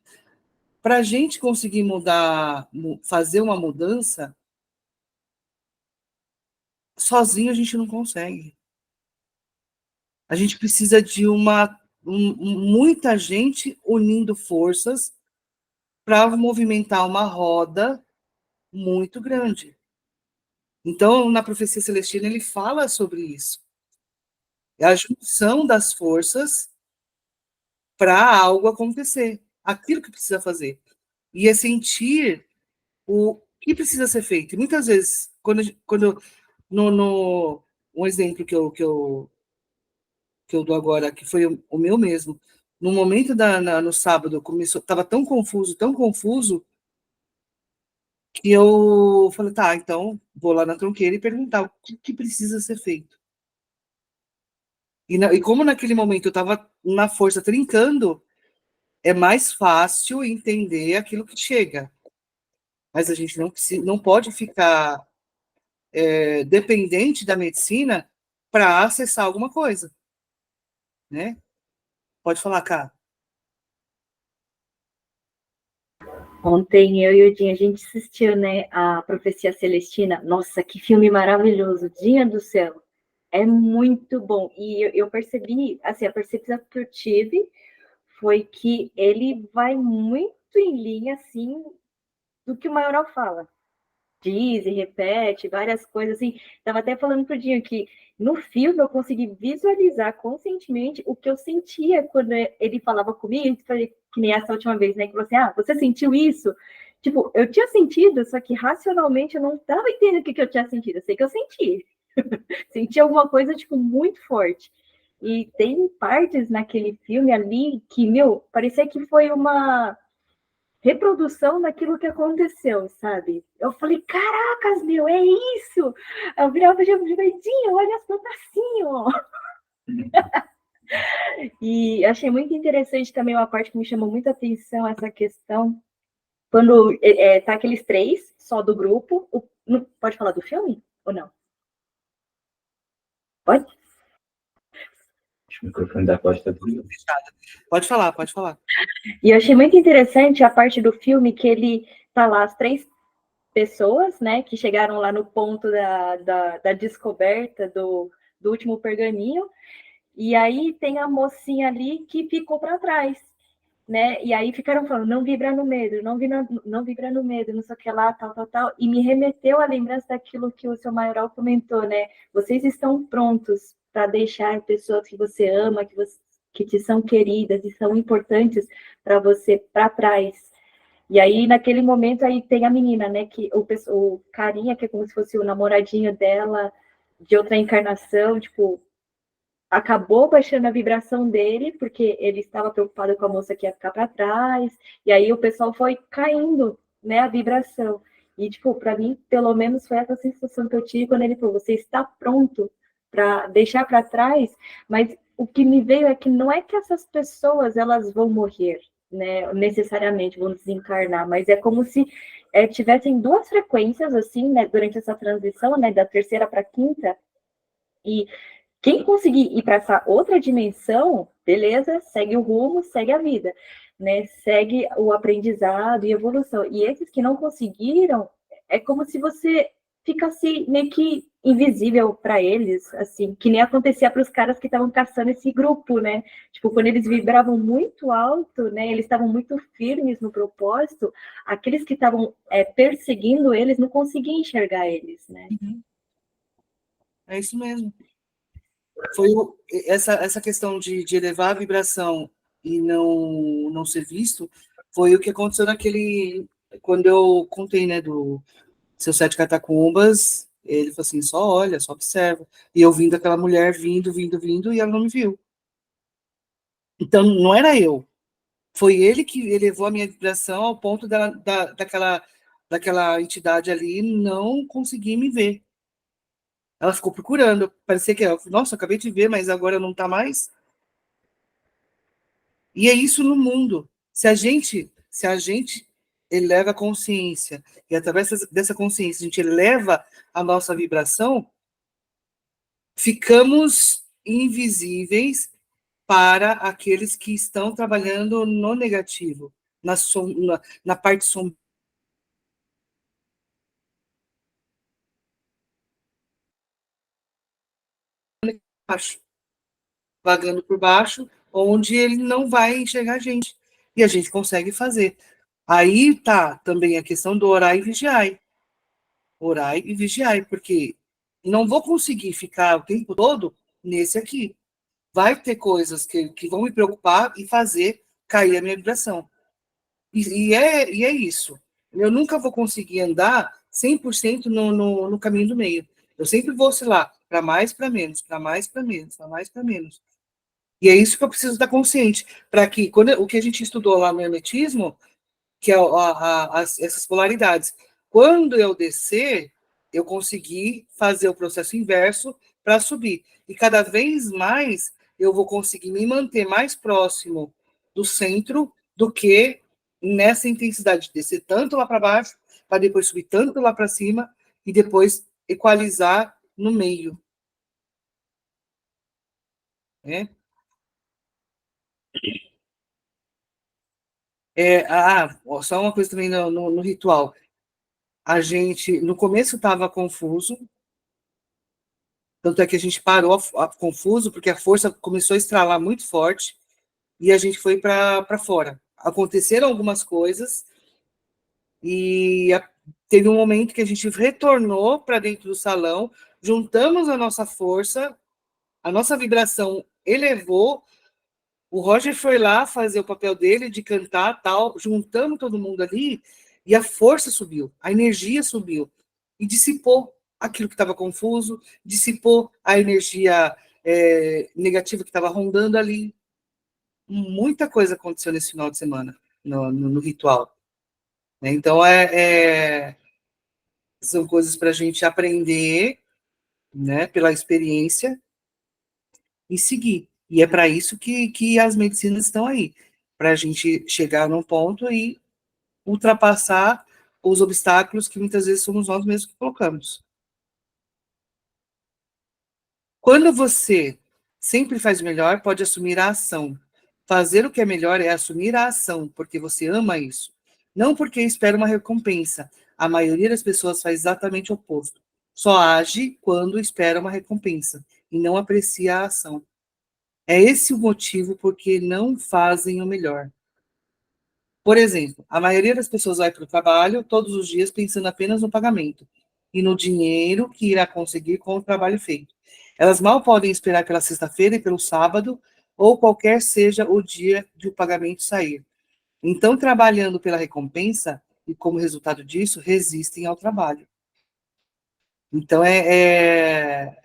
Para a gente conseguir mudar, fazer uma mudança, sozinho a gente não consegue. A gente precisa de muita gente unindo forças para movimentar uma roda muito grande. Então, na Profecia Celestina, ele fala sobre isso. É a junção das forças para algo acontecer, aquilo que precisa fazer. E é sentir o que precisa ser feito. E muitas vezes, quando um exemplo que eu dou agora, que foi o meu mesmo, no momento no sábado, estava tão confuso, que eu falei, tá, então vou lá na tronqueira e perguntar o que precisa ser feito. E como naquele momento eu estava na força trincando, é mais fácil entender aquilo que chega. Mas a gente não pode ficar dependente da medicina para acessar alguma coisa, né? Pode falar, Cá. Ontem eu e o Dinho, a gente assistiu, né, a Profecia Celestina. Nossa, que filme maravilhoso, Dinho do céu. É muito bom. E eu percebi, assim, a percepção que eu tive foi que ele vai muito em linha, assim, do que o Maioral fala. Diz e repete várias coisas, assim. Estava até falando pro Dinho que no filme eu consegui visualizar conscientemente o que eu sentia quando ele falava comigo, que nem essa última vez, né? Que você, você sentiu isso? Tipo, eu tinha sentido, só que racionalmente eu não estava entendendo o que eu tinha sentido. Eu sei que eu senti. Senti alguma coisa, tipo, muito forte. E tem partes naquele filme ali que, meu, parecia que foi uma reprodução daquilo que aconteceu, sabe? Eu falei, caracas, meu, é isso! Eu virava para o Verdinho, olha as plantas assim, ó. E achei muito interessante também uma parte que me chamou muita atenção, essa questão, quando tá aqueles três, só do grupo, pode falar do filme ou não? Pode? O microfone da Costa tá Pode falar, pode falar. E eu achei muito interessante a parte do filme que ele tá lá, as três pessoas, né, que chegaram lá no ponto da descoberta do último pergaminho, e aí tem a mocinha ali que ficou para trás, né, e aí ficaram falando, não vibra no medo, não vibra no medo, não sei o que lá, tal, e me remeteu à lembrança daquilo que o seu Maioral comentou, né, vocês estão prontos para deixar pessoas que você ama, que te são queridas e são importantes para você para trás. E aí, naquele momento, aí tem a menina, né, que o carinha, que é como se fosse o namoradinho dela, de outra encarnação, tipo, acabou baixando a vibração dele, porque ele estava preocupado com a moça que ia ficar para trás, e aí o pessoal foi caindo, né, a vibração. E, tipo, para mim, pelo menos foi essa sensação que eu tive quando ele falou, você está pronto para deixar para trás, mas o que me veio é que não é que essas pessoas, elas vão morrer, né, necessariamente vão desencarnar, mas é como se tivessem duas frequências, assim, né, durante essa transição, né, da terceira para a quinta, e quem conseguir ir para essa outra dimensão, beleza, segue o rumo, segue a vida, né, segue o aprendizado e evolução, e esses que não conseguiram, é como se você ficasse meio que invisível para eles, assim, que nem acontecia para os caras que estavam caçando esse grupo, né? Tipo, quando eles vibravam muito alto, né? Eles estavam muito firmes no propósito, aqueles que estavam perseguindo eles não conseguiam enxergar eles, né? É isso mesmo. Essa questão de elevar a vibração e não ser visto foi o que aconteceu quando eu contei, né, do Seus Sete Catacumbas. Ele falou assim, só olha, só observa. E eu vindo aquela mulher, vindo, e ela não me viu. Então, não era eu. Foi ele que elevou a minha vibração ao ponto daquela entidade ali não conseguir me ver. Ela ficou procurando, parecia que, nossa, acabei de ver, mas agora não está mais. E é isso no mundo. Se a gente eleva a consciência, e através dessa consciência a gente eleva a nossa vibração, ficamos invisíveis para aqueles que estão trabalhando no negativo, na parte sombria. Baixo, vagando por baixo, onde ele não vai enxergar a gente. E a gente consegue fazer. Aí tá também a questão do orar e vigiar. Orai e vigiai, porque não vou conseguir ficar o tempo todo nesse aqui. Vai ter coisas que vão me preocupar e fazer cair a minha vibração. E é isso. Eu nunca vou conseguir andar 100% no caminho do meio. Eu sempre vou oscilar para mais, para menos, para mais, para menos, para mais, para menos. E é isso que eu preciso estar consciente, para que o que a gente estudou lá no hermetismo, que é essas polaridades. Quando eu descer, eu consegui fazer o processo inverso para subir. E cada vez mais eu vou conseguir me manter mais próximo do centro do que nessa intensidade de descer tanto lá para baixo, para depois subir tanto lá para cima e depois equalizar no meio. Né? Só uma coisa também no ritual. A gente, no começo, estava confuso, tanto é que a gente parou confuso, porque a força começou a estralar muito forte, e a gente foi para fora. Aconteceram algumas coisas, e teve um momento que a gente retornou para dentro do salão, juntamos a nossa força, a nossa vibração elevou, o Roger foi lá fazer o papel dele de cantar, tal, juntamos todo mundo ali, e a força subiu, a energia subiu, e dissipou aquilo que estava confuso, dissipou a energia negativa que estava rondando ali. Muita coisa aconteceu nesse final de semana, no ritual. Né? Então, são coisas para a gente aprender, né, pela experiência, e seguir. E é para isso que as medicinas estão aí, para a gente chegar num ponto e ultrapassar os obstáculos que muitas vezes somos nós mesmos que colocamos. Quando você sempre faz melhor, pode assumir a ação. Fazer o que é melhor é assumir a ação, porque você ama isso. Não porque espera uma recompensa. A maioria das pessoas faz exatamente o oposto. Só age quando espera uma recompensa e não aprecia a ação. É esse o motivo porque não fazem o melhor. Por exemplo, a maioria das pessoas vai para o trabalho todos os dias pensando apenas no pagamento e no dinheiro que irá conseguir com o trabalho feito. Elas mal podem esperar pela sexta-feira e pelo sábado, ou qualquer seja o dia de o pagamento sair. Então, trabalhando pela recompensa, e como resultado disso, resistem ao trabalho. Então, é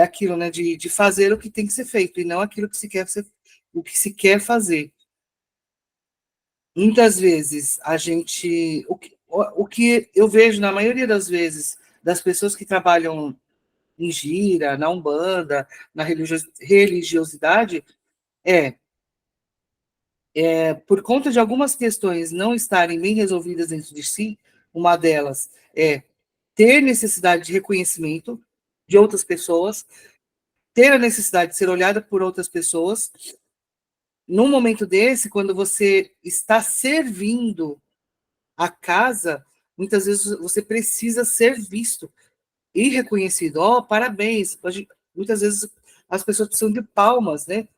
aquilo, né, de fazer o que tem que ser feito, e não aquilo que o que se quer fazer. Muitas vezes a gente, o que eu vejo na maioria das vezes das pessoas que trabalham em gira, na Umbanda, na religiosidade, por conta de algumas questões não estarem bem resolvidas dentro de si, uma delas é ter necessidade de reconhecimento de outras pessoas, ter a necessidade de ser olhada por outras pessoas. Num momento desse, quando você está servindo a casa, muitas vezes você precisa ser visto. e reconhecido. Ó, parabéns. Muitas vezes as pessoas precisam de palmas, né?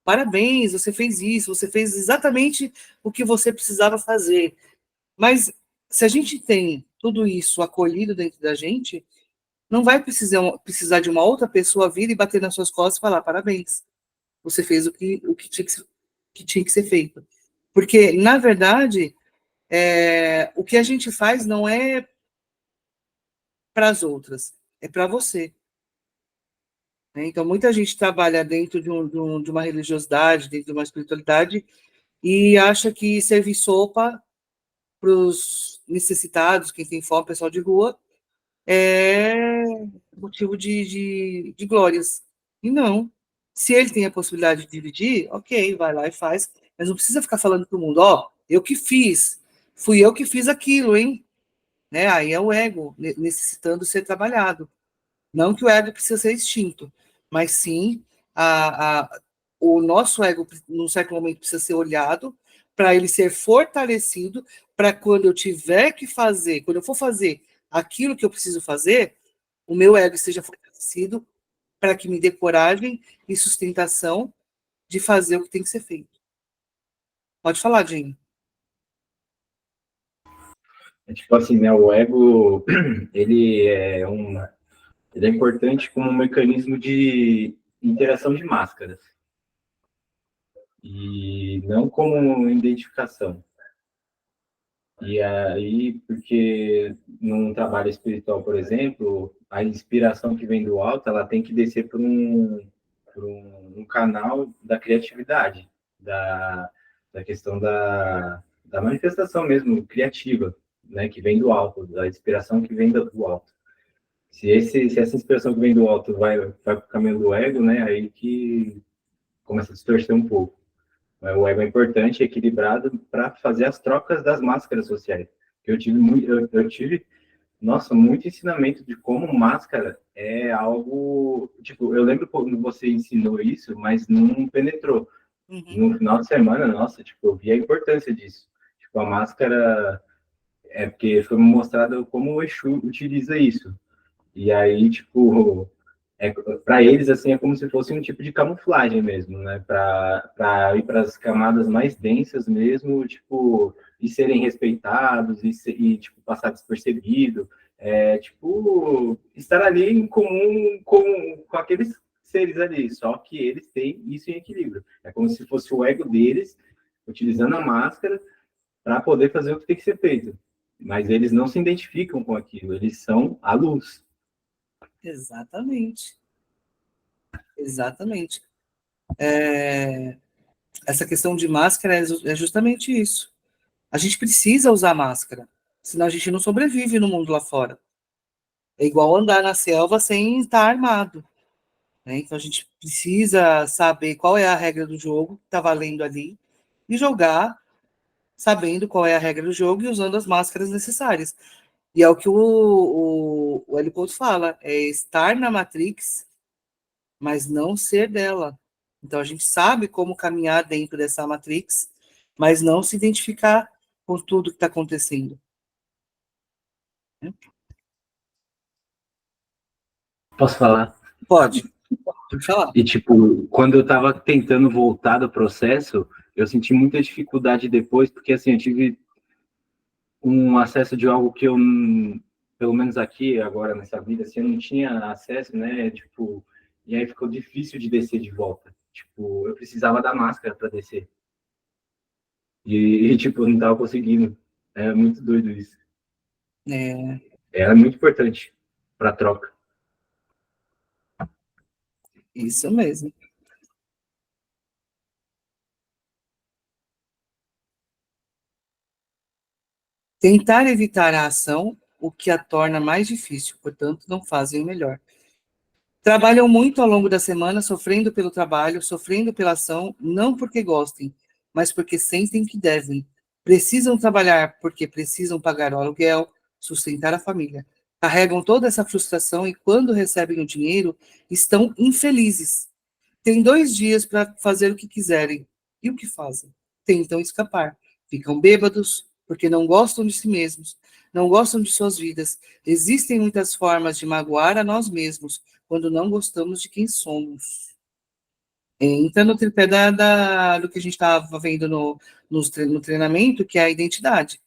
Parabéns, você fez isso, você fez exatamente o que você precisava fazer. Mas se a gente tem tudo isso acolhido dentro da gente, não vai precisar de uma outra pessoa vir e bater nas suas costas e falar parabéns. Você fez o que tinha que ser feito. Porque, na verdade, o que a gente faz não é para as outras, é para você. Né? Então, muita gente trabalha dentro de uma religiosidade, dentro de uma espiritualidade, e acha que servir sopa para os necessitados, quem tem fome, pessoal de rua, é motivo de glórias. E não. Se ele tem a possibilidade de dividir, ok, vai lá e faz, mas não precisa ficar falando para o mundo, ó, eu que fiz, fui eu que fiz aquilo, hein? Né? Aí é o ego necessitando ser trabalhado. Não que o ego precisa ser extinto, mas sim o nosso ego, num certo momento, precisa ser olhado para ele ser fortalecido, para quando eu tiver que fazer, quando eu for fazer aquilo que eu preciso fazer, o meu ego esteja fortalecido para que me dê coragem e sustentação de fazer o que tem que ser feito. Pode falar, Jim. Tipo assim, né, o ego, ele é ele é importante como um mecanismo de interação de máscaras e não como identificação. E aí, porque num trabalho espiritual, por exemplo, a inspiração que vem do alto, ela tem que descer por um canal da criatividade, da questão da manifestação mesmo, criativa, né, que vem do alto, da inspiração que vem do alto. Se essa inspiração que vem do alto vai para o caminho do ego, né, aí que começa a distorcer um pouco. O ego é importante, equilibrado, para fazer as trocas das máscaras sociais. Eu tive, nossa, muito ensinamento de como máscara é algo. Tipo, eu lembro quando você ensinou isso, mas não penetrou. No final de semana, nossa, tipo, eu vi a importância disso. Tipo, a máscara é porque foi mostrado como o Exu utiliza isso. E aí, tipo, para eles, assim, é como se fosse um tipo de camuflagem mesmo, né? Para ir para as camadas mais densas mesmo, tipo, e serem respeitados e tipo, passar despercebido. Tipo, estar ali em comum com aqueles seres ali, só que eles têm isso em equilíbrio. É como se fosse o ego deles, utilizando a máscara para poder fazer o que tem que ser feito. Mas eles não se identificam com aquilo, eles são a luz. Exatamente. Exatamente. Essa questão de máscara é justamente isso. A gente precisa usar máscara, senão a gente não sobrevive no mundo lá fora. É igual andar na selva sem estar armado. Né? Então a gente precisa saber qual é a regra do jogo que está valendo ali e jogar sabendo qual é a regra do jogo e usando as máscaras necessárias. E é o que o L. Couto fala, é estar na Matrix, mas não ser dela. Então a gente sabe como caminhar dentro dessa Matrix, mas não se identificar com tudo que está acontecendo. Posso falar? Pode falar. E, tipo, quando eu estava tentando voltar do processo, eu senti muita dificuldade depois, porque, assim, eu tive um acesso de algo que eu, pelo menos aqui, agora, nessa vida, assim, eu não tinha acesso, né? Tipo, e aí ficou difícil de descer de volta. Tipo, eu precisava da máscara para descer. Tipo, eu não estava conseguindo. É muito doido isso. Era muito importante para troca. Isso mesmo. Tentar evitar a ação, o que a torna mais difícil, portanto, não fazem o melhor. Trabalham muito ao longo da semana, sofrendo pelo trabalho, sofrendo pela ação, não porque gostem, mas porque sentem que devem. Precisam trabalhar porque precisam pagar o aluguel, sustentar a família. Carregam toda essa frustração e, quando recebem o dinheiro, estão infelizes. Têm 2 dias para fazer o que quiserem. E o que fazem? Tentam escapar. Ficam bêbados, porque não gostam de si mesmos. não gostam de suas vidas. Existem muitas formas de magoar a nós mesmos, quando não gostamos de quem somos. Entra no tripé do que a gente estava vendo no treinamento, que é a identidade.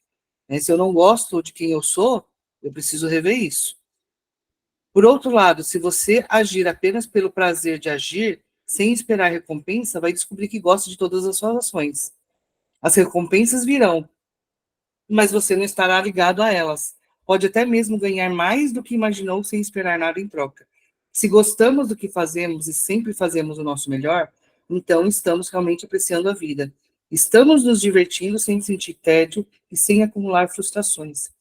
Se eu não gosto de quem eu sou, eu preciso rever isso. Por outro lado, se você agir apenas pelo prazer de agir, sem esperar recompensa, vai descobrir que gosta de todas as suas ações. As recompensas virão, mas você não estará ligado a elas. Pode até mesmo ganhar mais do que imaginou sem esperar nada em troca. Se gostamos do que fazemos e sempre fazemos o nosso melhor, então estamos realmente apreciando a vida. Estamos nos divertindo sem sentir tédio e sem acumular frustrações.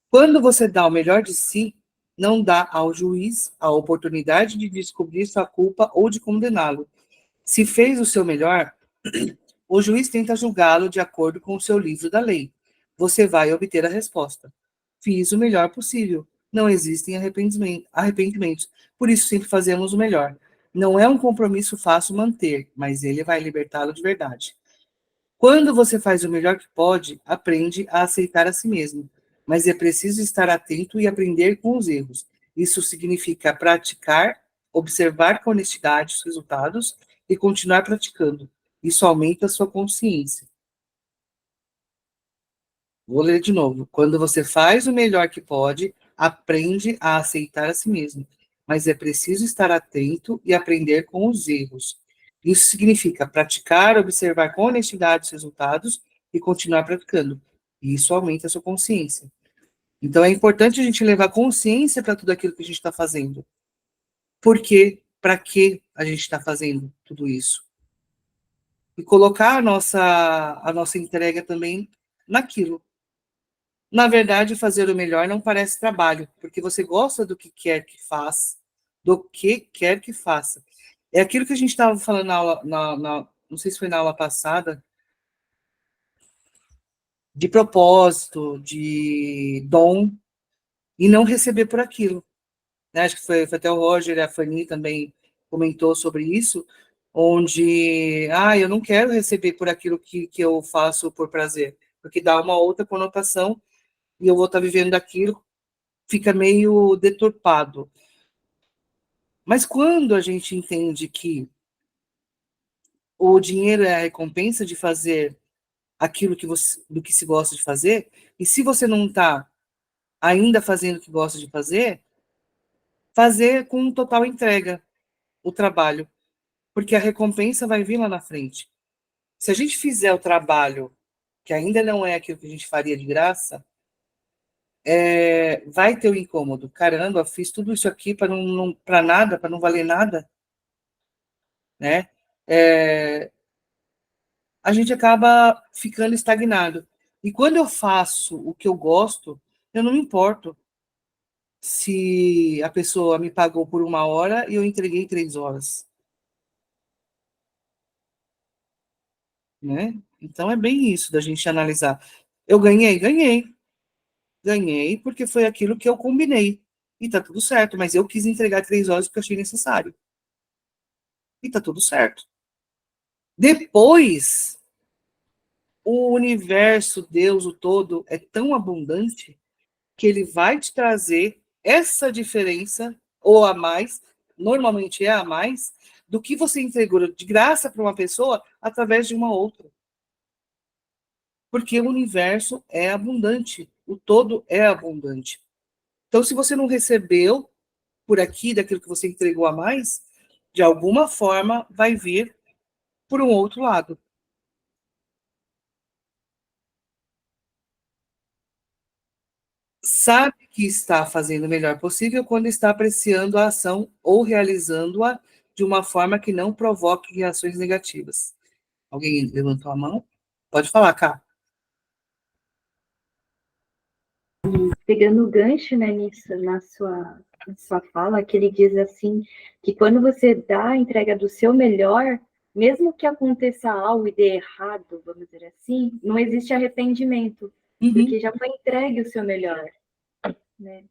Quando você dá o melhor de si, não dá ao juiz a oportunidade de descobrir sua culpa ou de condená-lo. Se fez o seu melhor, o juiz tenta julgá-lo de acordo com o seu livro da lei. Você vai obter a resposta. Fiz o melhor possível. Não existem arrependimentos. Por isso sempre fazemos o melhor. Não é um compromisso fácil manter, mas ele vai libertá-lo de verdade. Quando você faz o melhor que pode, aprende a aceitar a si mesmo. Mas é preciso estar atento e aprender com os erros. Isso significa praticar, observar com honestidade os resultados e continuar praticando. Isso aumenta a sua consciência. Vou ler de novo. Quando você faz o melhor que pode, aprende a aceitar a si mesmo. Mas é preciso estar atento e aprender com os erros. Isso significa praticar, observar com honestidade os resultados e continuar praticando. Isso aumenta a sua consciência. Então é importante a gente levar consciência para tudo aquilo que a gente está fazendo. Por quê? Para que a gente está fazendo tudo isso? E colocar a nossa entrega também naquilo. Na verdade, fazer o melhor não parece trabalho, porque você gosta do que quer que faça, do que quer que faça. É aquilo que a gente estava falando na aula, não sei se foi na aula passada, de propósito, de dom, e não receber por aquilo. Né? Acho que foi até o Roger e a Fanny também comentou sobre isso, onde, eu não quero receber por aquilo que eu faço por prazer, porque dá uma outra conotação e eu vou estar vivendo daquilo, fica meio deturpado. Mas quando a gente entende que o dinheiro é a recompensa de fazer aquilo do que se gosta de fazer, e se você não está ainda fazendo o que gosta de fazer com total entrega o trabalho, porque a recompensa vai vir lá na frente. Se a gente fizer o trabalho que ainda não é aquilo que a gente faria de graça, vai ter o incômodo. Caramba, fiz tudo isso aqui para nada, para não valer nada, né? A gente acaba ficando estagnado. E quando eu faço o que eu gosto, eu não me importo se a pessoa me pagou por 1 hora e eu entreguei 3 horas. Né? Então é bem isso da gente analisar. Eu ganhei porque foi aquilo que eu combinei. E tá tudo certo, mas eu quis entregar 3 horas porque eu achei necessário. E tá tudo certo. Depois, o universo, Deus, o todo, é tão abundante que ele vai te trazer essa diferença, ou a mais, normalmente é a mais, do que você entregou de graça para uma pessoa através de uma outra. Porque o universo é abundante, o todo é abundante. Então, se você não recebeu por aqui daquilo que você entregou a mais, de alguma forma vai vir por um outro lado. Sabe que está fazendo o melhor possível quando está apreciando a ação ou realizando-a de uma forma que não provoque reações negativas. Alguém levantou a mão? Pode falar, Cá. Pegando o gancho, né, nisso, na sua fala, que ele diz assim, que quando você dá a entrega do seu melhor, mesmo que aconteça algo e dê errado, vamos dizer assim, não existe arrependimento, porque já foi entregue o seu melhor, né?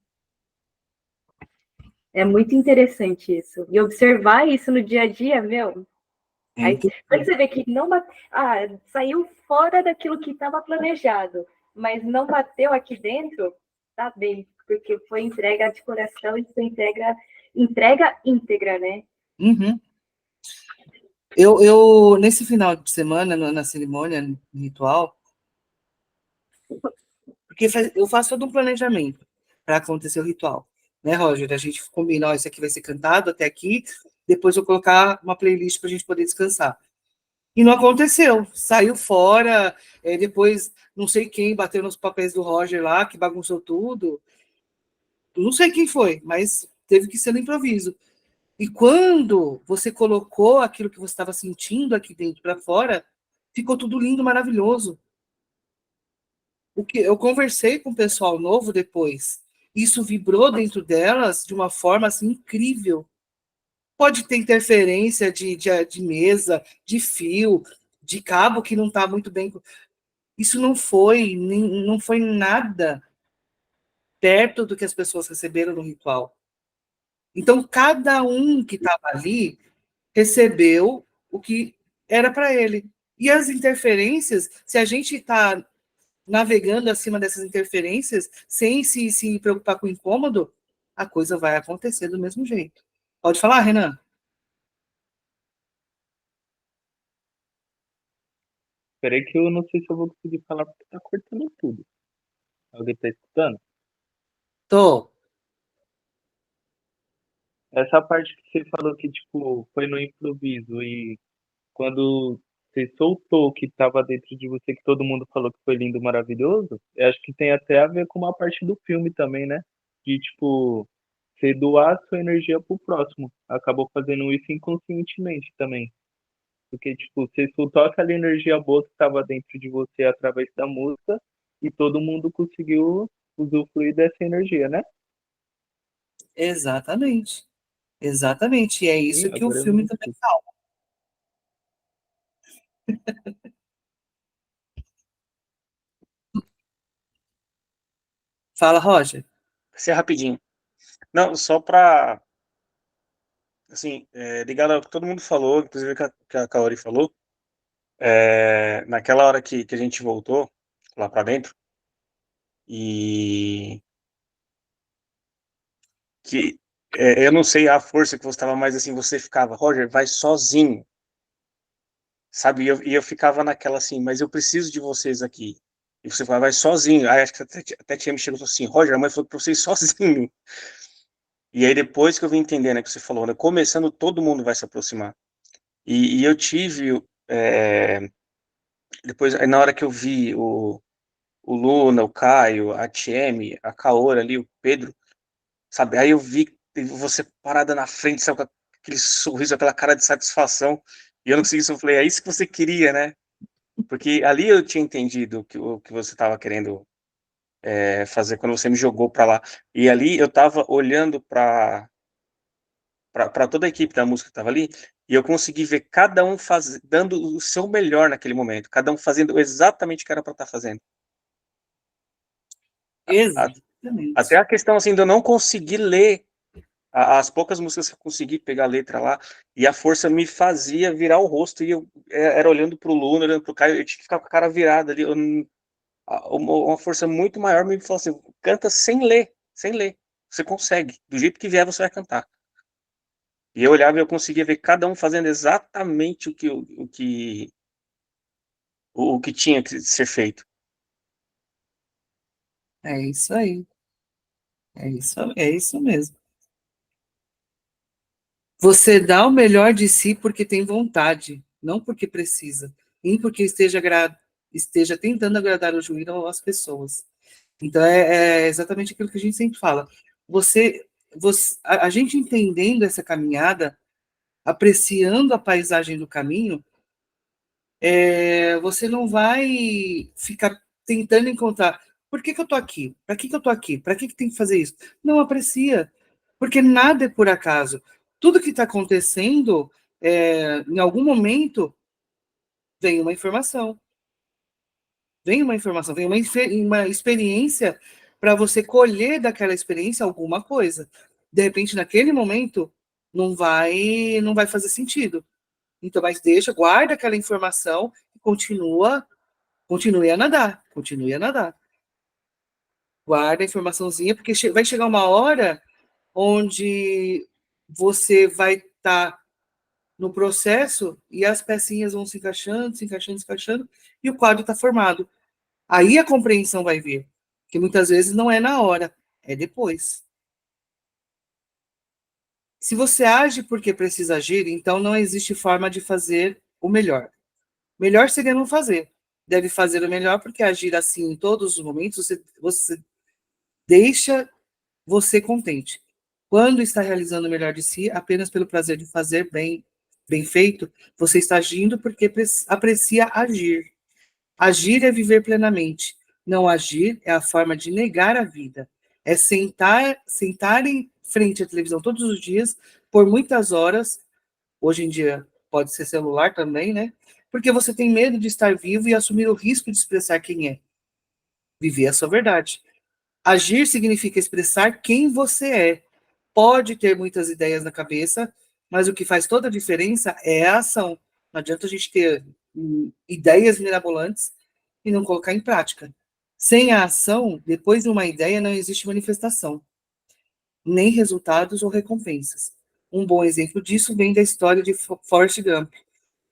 É muito interessante isso. E observar isso no dia a dia, meu. Aí, quando você vê que não saiu fora daquilo que estava planejado, mas não bateu aqui dentro, tá bem, porque foi entrega de coração e foi entrega íntegra, né? Uhum. Eu, nesse final de semana, na cerimônia, no ritual, porque eu faço todo um planejamento para acontecer o ritual, né, Roger? A gente combina, ó, isso aqui vai ser cantado até aqui, depois eu colocar uma playlist para a gente poder descansar. E não aconteceu, saiu fora, depois não sei quem bateu nos papéis do Roger lá, que bagunçou tudo. Não sei quem foi, mas teve que ser no improviso. E quando você colocou aquilo que você estava sentindo aqui dentro para fora, ficou tudo lindo, maravilhoso. O que eu conversei com o pessoal novo depois, isso vibrou dentro delas de uma forma assim incrível. Pode ter interferência de mesa, de fio, de cabo que não está muito bem. Isso não foi nada perto do que as pessoas receberam no ritual. Então, cada um que estava ali recebeu o que era para ele. E as interferências, se a gente está navegando acima dessas interferências, sem se preocupar com o incômodo, a coisa vai acontecer do mesmo jeito. Pode falar, Renan? Peraí que eu não sei se eu vou conseguir falar porque tá cortando tudo. Alguém tá escutando? Tô. Essa parte que você falou que, tipo, foi no improviso e quando você soltou o que estava dentro de você, que todo mundo falou que foi lindo, maravilhoso, eu acho que tem até a ver com uma parte do filme também, né? De, tipo, você doar sua energia pro próximo. Acabou fazendo isso inconscientemente também. Porque, tipo, você soltou aquela energia boa que estava dentro de você através da música e todo mundo conseguiu usufruir dessa energia, né? Exatamente. Exatamente. E é Sim, isso que o agora eu filme vi também tudo. fala. Fala, Roger. Vai ser rapidinho. Não, só para, assim, ligado ao que todo mundo falou, inclusive que a Kaori falou, naquela hora que a gente voltou lá para dentro, e que eu não sei a força que você estava, mas assim, você ficava, Roger, vai sozinho, sabe? E eu ficava naquela assim, mas eu preciso de vocês aqui. E você falava, vai sozinho. Aí acho que até tinha me chegado e falou assim, Roger, a mãe falou pra você ir sozinho. E aí depois que eu vim entender, né, que você falou, né, começando, todo mundo vai se aproximar. E eu tive, depois, aí na hora que eu vi o Luna, o Caio, a Tieme, a Kaora ali, o Pedro, sabe? Aí eu vi você parada na frente, sabe, com aquele sorriso, aquela cara de satisfação. E eu não consegui, eu falei, é isso que você queria, né? Porque ali eu tinha entendido o que você estava querendo fazer quando você me jogou para lá. E ali eu estava olhando para toda a equipe da música que estava ali, e eu consegui ver cada um dando o seu melhor naquele momento, cada um fazendo exatamente o que era para estar fazendo. Até Exatamente. a questão assim de eu não conseguir ler as poucas músicas que eu consegui pegar a letra lá, e a força me fazia virar o rosto, e eu era olhando pro Luna, olhando pro Caio, eu tinha que ficar com a cara virada ali, uma força muito maior me falou assim, canta sem ler, sem ler, você consegue, do jeito que vier você vai cantar. E eu olhava e eu conseguia ver cada um fazendo exatamente o que tinha que ser feito. É isso aí. É isso mesmo. Você dá o melhor de si porque tem vontade, não porque precisa, nem porque esteja tentando agradar o juízo ou as pessoas. Então, é exatamente aquilo que a gente sempre fala. A gente entendendo essa caminhada, apreciando a paisagem do caminho, você não vai ficar tentando encontrar por que eu estou aqui? Para que eu estou aqui? Para que tem que fazer isso? Não aprecia, porque nada é por acaso. Tudo que está acontecendo, em algum momento, vem uma informação. Vem uma informação, vem uma experiência para você colher daquela experiência alguma coisa. De repente, naquele momento, não vai fazer sentido. Então, mas guarda aquela informação e continue a nadar, continue a nadar. Guarda a informaçãozinha, porque vai chegar uma hora onde você vai estar no processo e as pecinhas vão se encaixando, se encaixando, se encaixando, e o quadro está formado. Aí a compreensão vai vir, que muitas vezes não é na hora, é depois. Se você age porque precisa agir, então não existe forma de fazer o melhor. Melhor seria não fazer. Deve fazer o melhor, porque agir assim em todos os momentos, você deixa você contente. Quando está realizando o melhor de si, apenas pelo prazer de fazer bem feito, você está agindo porque aprecia agir. Agir é viver plenamente. Não agir é a forma de negar a vida. É sentar em frente à televisão todos os dias, por muitas horas, hoje em dia pode ser celular também, né? Porque você tem medo de estar vivo e assumir o risco de expressar quem é. Viver a sua verdade. Agir significa expressar quem você é. Pode ter muitas ideias na cabeça, mas o que faz toda a diferença é a ação. Não adianta a gente ter ideias mirabolantes e não colocar em prática. Sem a ação, depois de uma ideia, não existe manifestação, nem resultados ou recompensas. Um bom exemplo disso vem da história de Forrest Gump.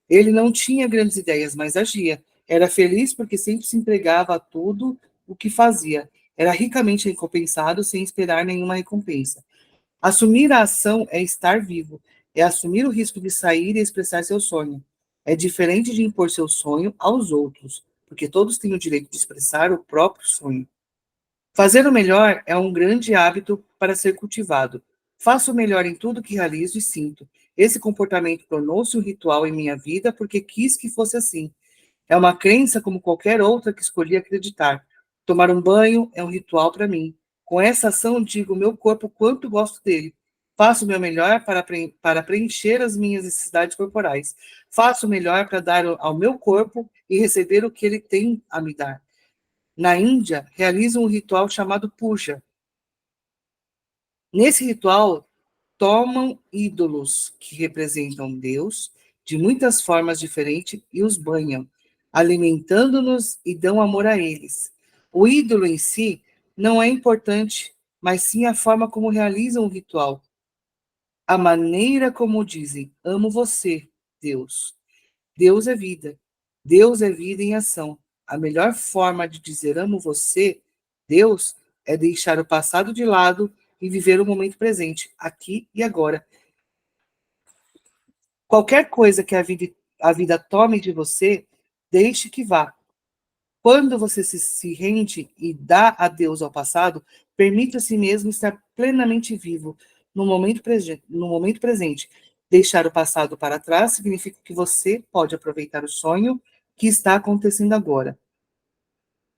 Ele não tinha grandes ideias, mas agia. Era feliz porque sempre se entregava a tudo o que fazia. Era ricamente recompensado sem esperar nenhuma recompensa. Assumir a ação é estar vivo, é assumir o risco de sair e expressar seu sonho. É diferente de impor seu sonho aos outros, porque todos têm o direito de expressar o próprio sonho. Fazer o melhor é um grande hábito para ser cultivado. Faço o melhor em tudo que realizo e sinto. Esse comportamento tornou-se um ritual em minha vida porque quis que fosse assim. É uma crença como qualquer outra que escolhi acreditar. Tomar um banho é um ritual para mim. Com essa ação, digo ao meu corpo quanto gosto dele. Faço o meu melhor para preencher as minhas necessidades corporais. Faço o melhor para dar ao meu corpo e receber o que ele tem a me dar. Na Índia, realizam um ritual chamado puja. Nesse ritual, tomam ídolos que representam Deus de muitas formas diferentes e os banham, alimentando-nos e dão amor a eles. O ídolo em si não é importante, mas sim a forma como realizam o ritual, a maneira como dizem: amo você, Deus. Deus é vida. Deus é vida em ação. A melhor forma de dizer amo você, Deus, é deixar o passado de lado e viver o momento presente, aqui e agora. Qualquer coisa que a vida tome de você, deixe que vá. Quando você se rende e dá adeus ao passado, permita a si mesmo estar plenamente vivo no momento presente. Deixar o passado para trás significa que você pode aproveitar o sonho que está acontecendo agora.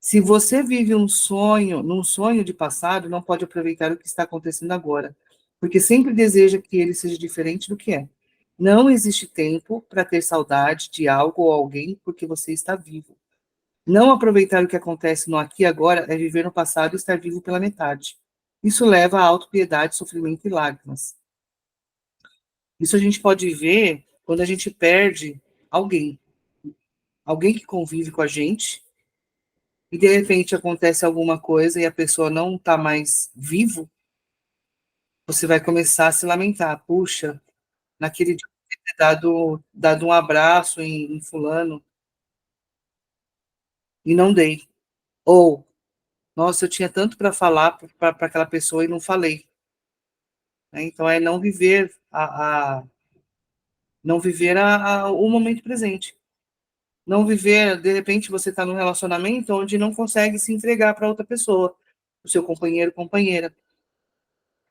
Se você vive num sonho de passado, não pode aproveitar o que está acontecendo agora, porque sempre deseja que ele seja diferente do que é. Não existe tempo para ter saudade de algo ou alguém porque você está vivo. Não aproveitar o que acontece no aqui e agora é viver no passado e estar vivo pela metade. Isso leva a autopiedade, sofrimento e lágrimas. Isso a gente pode ver quando a gente perde alguém. Alguém que convive com a gente, e de repente acontece alguma coisa e a pessoa não está mais vivo, você vai começar a se lamentar. Puxa, naquele dia eu ter dado um abraço em fulano e não dei. Ou, nossa, eu tinha tanto para falar para aquela pessoa e não falei. Né? Então, é não viver o momento presente. Não viver, de repente, você está num relacionamento onde não consegue se entregar para outra pessoa, o seu companheiro, companheira.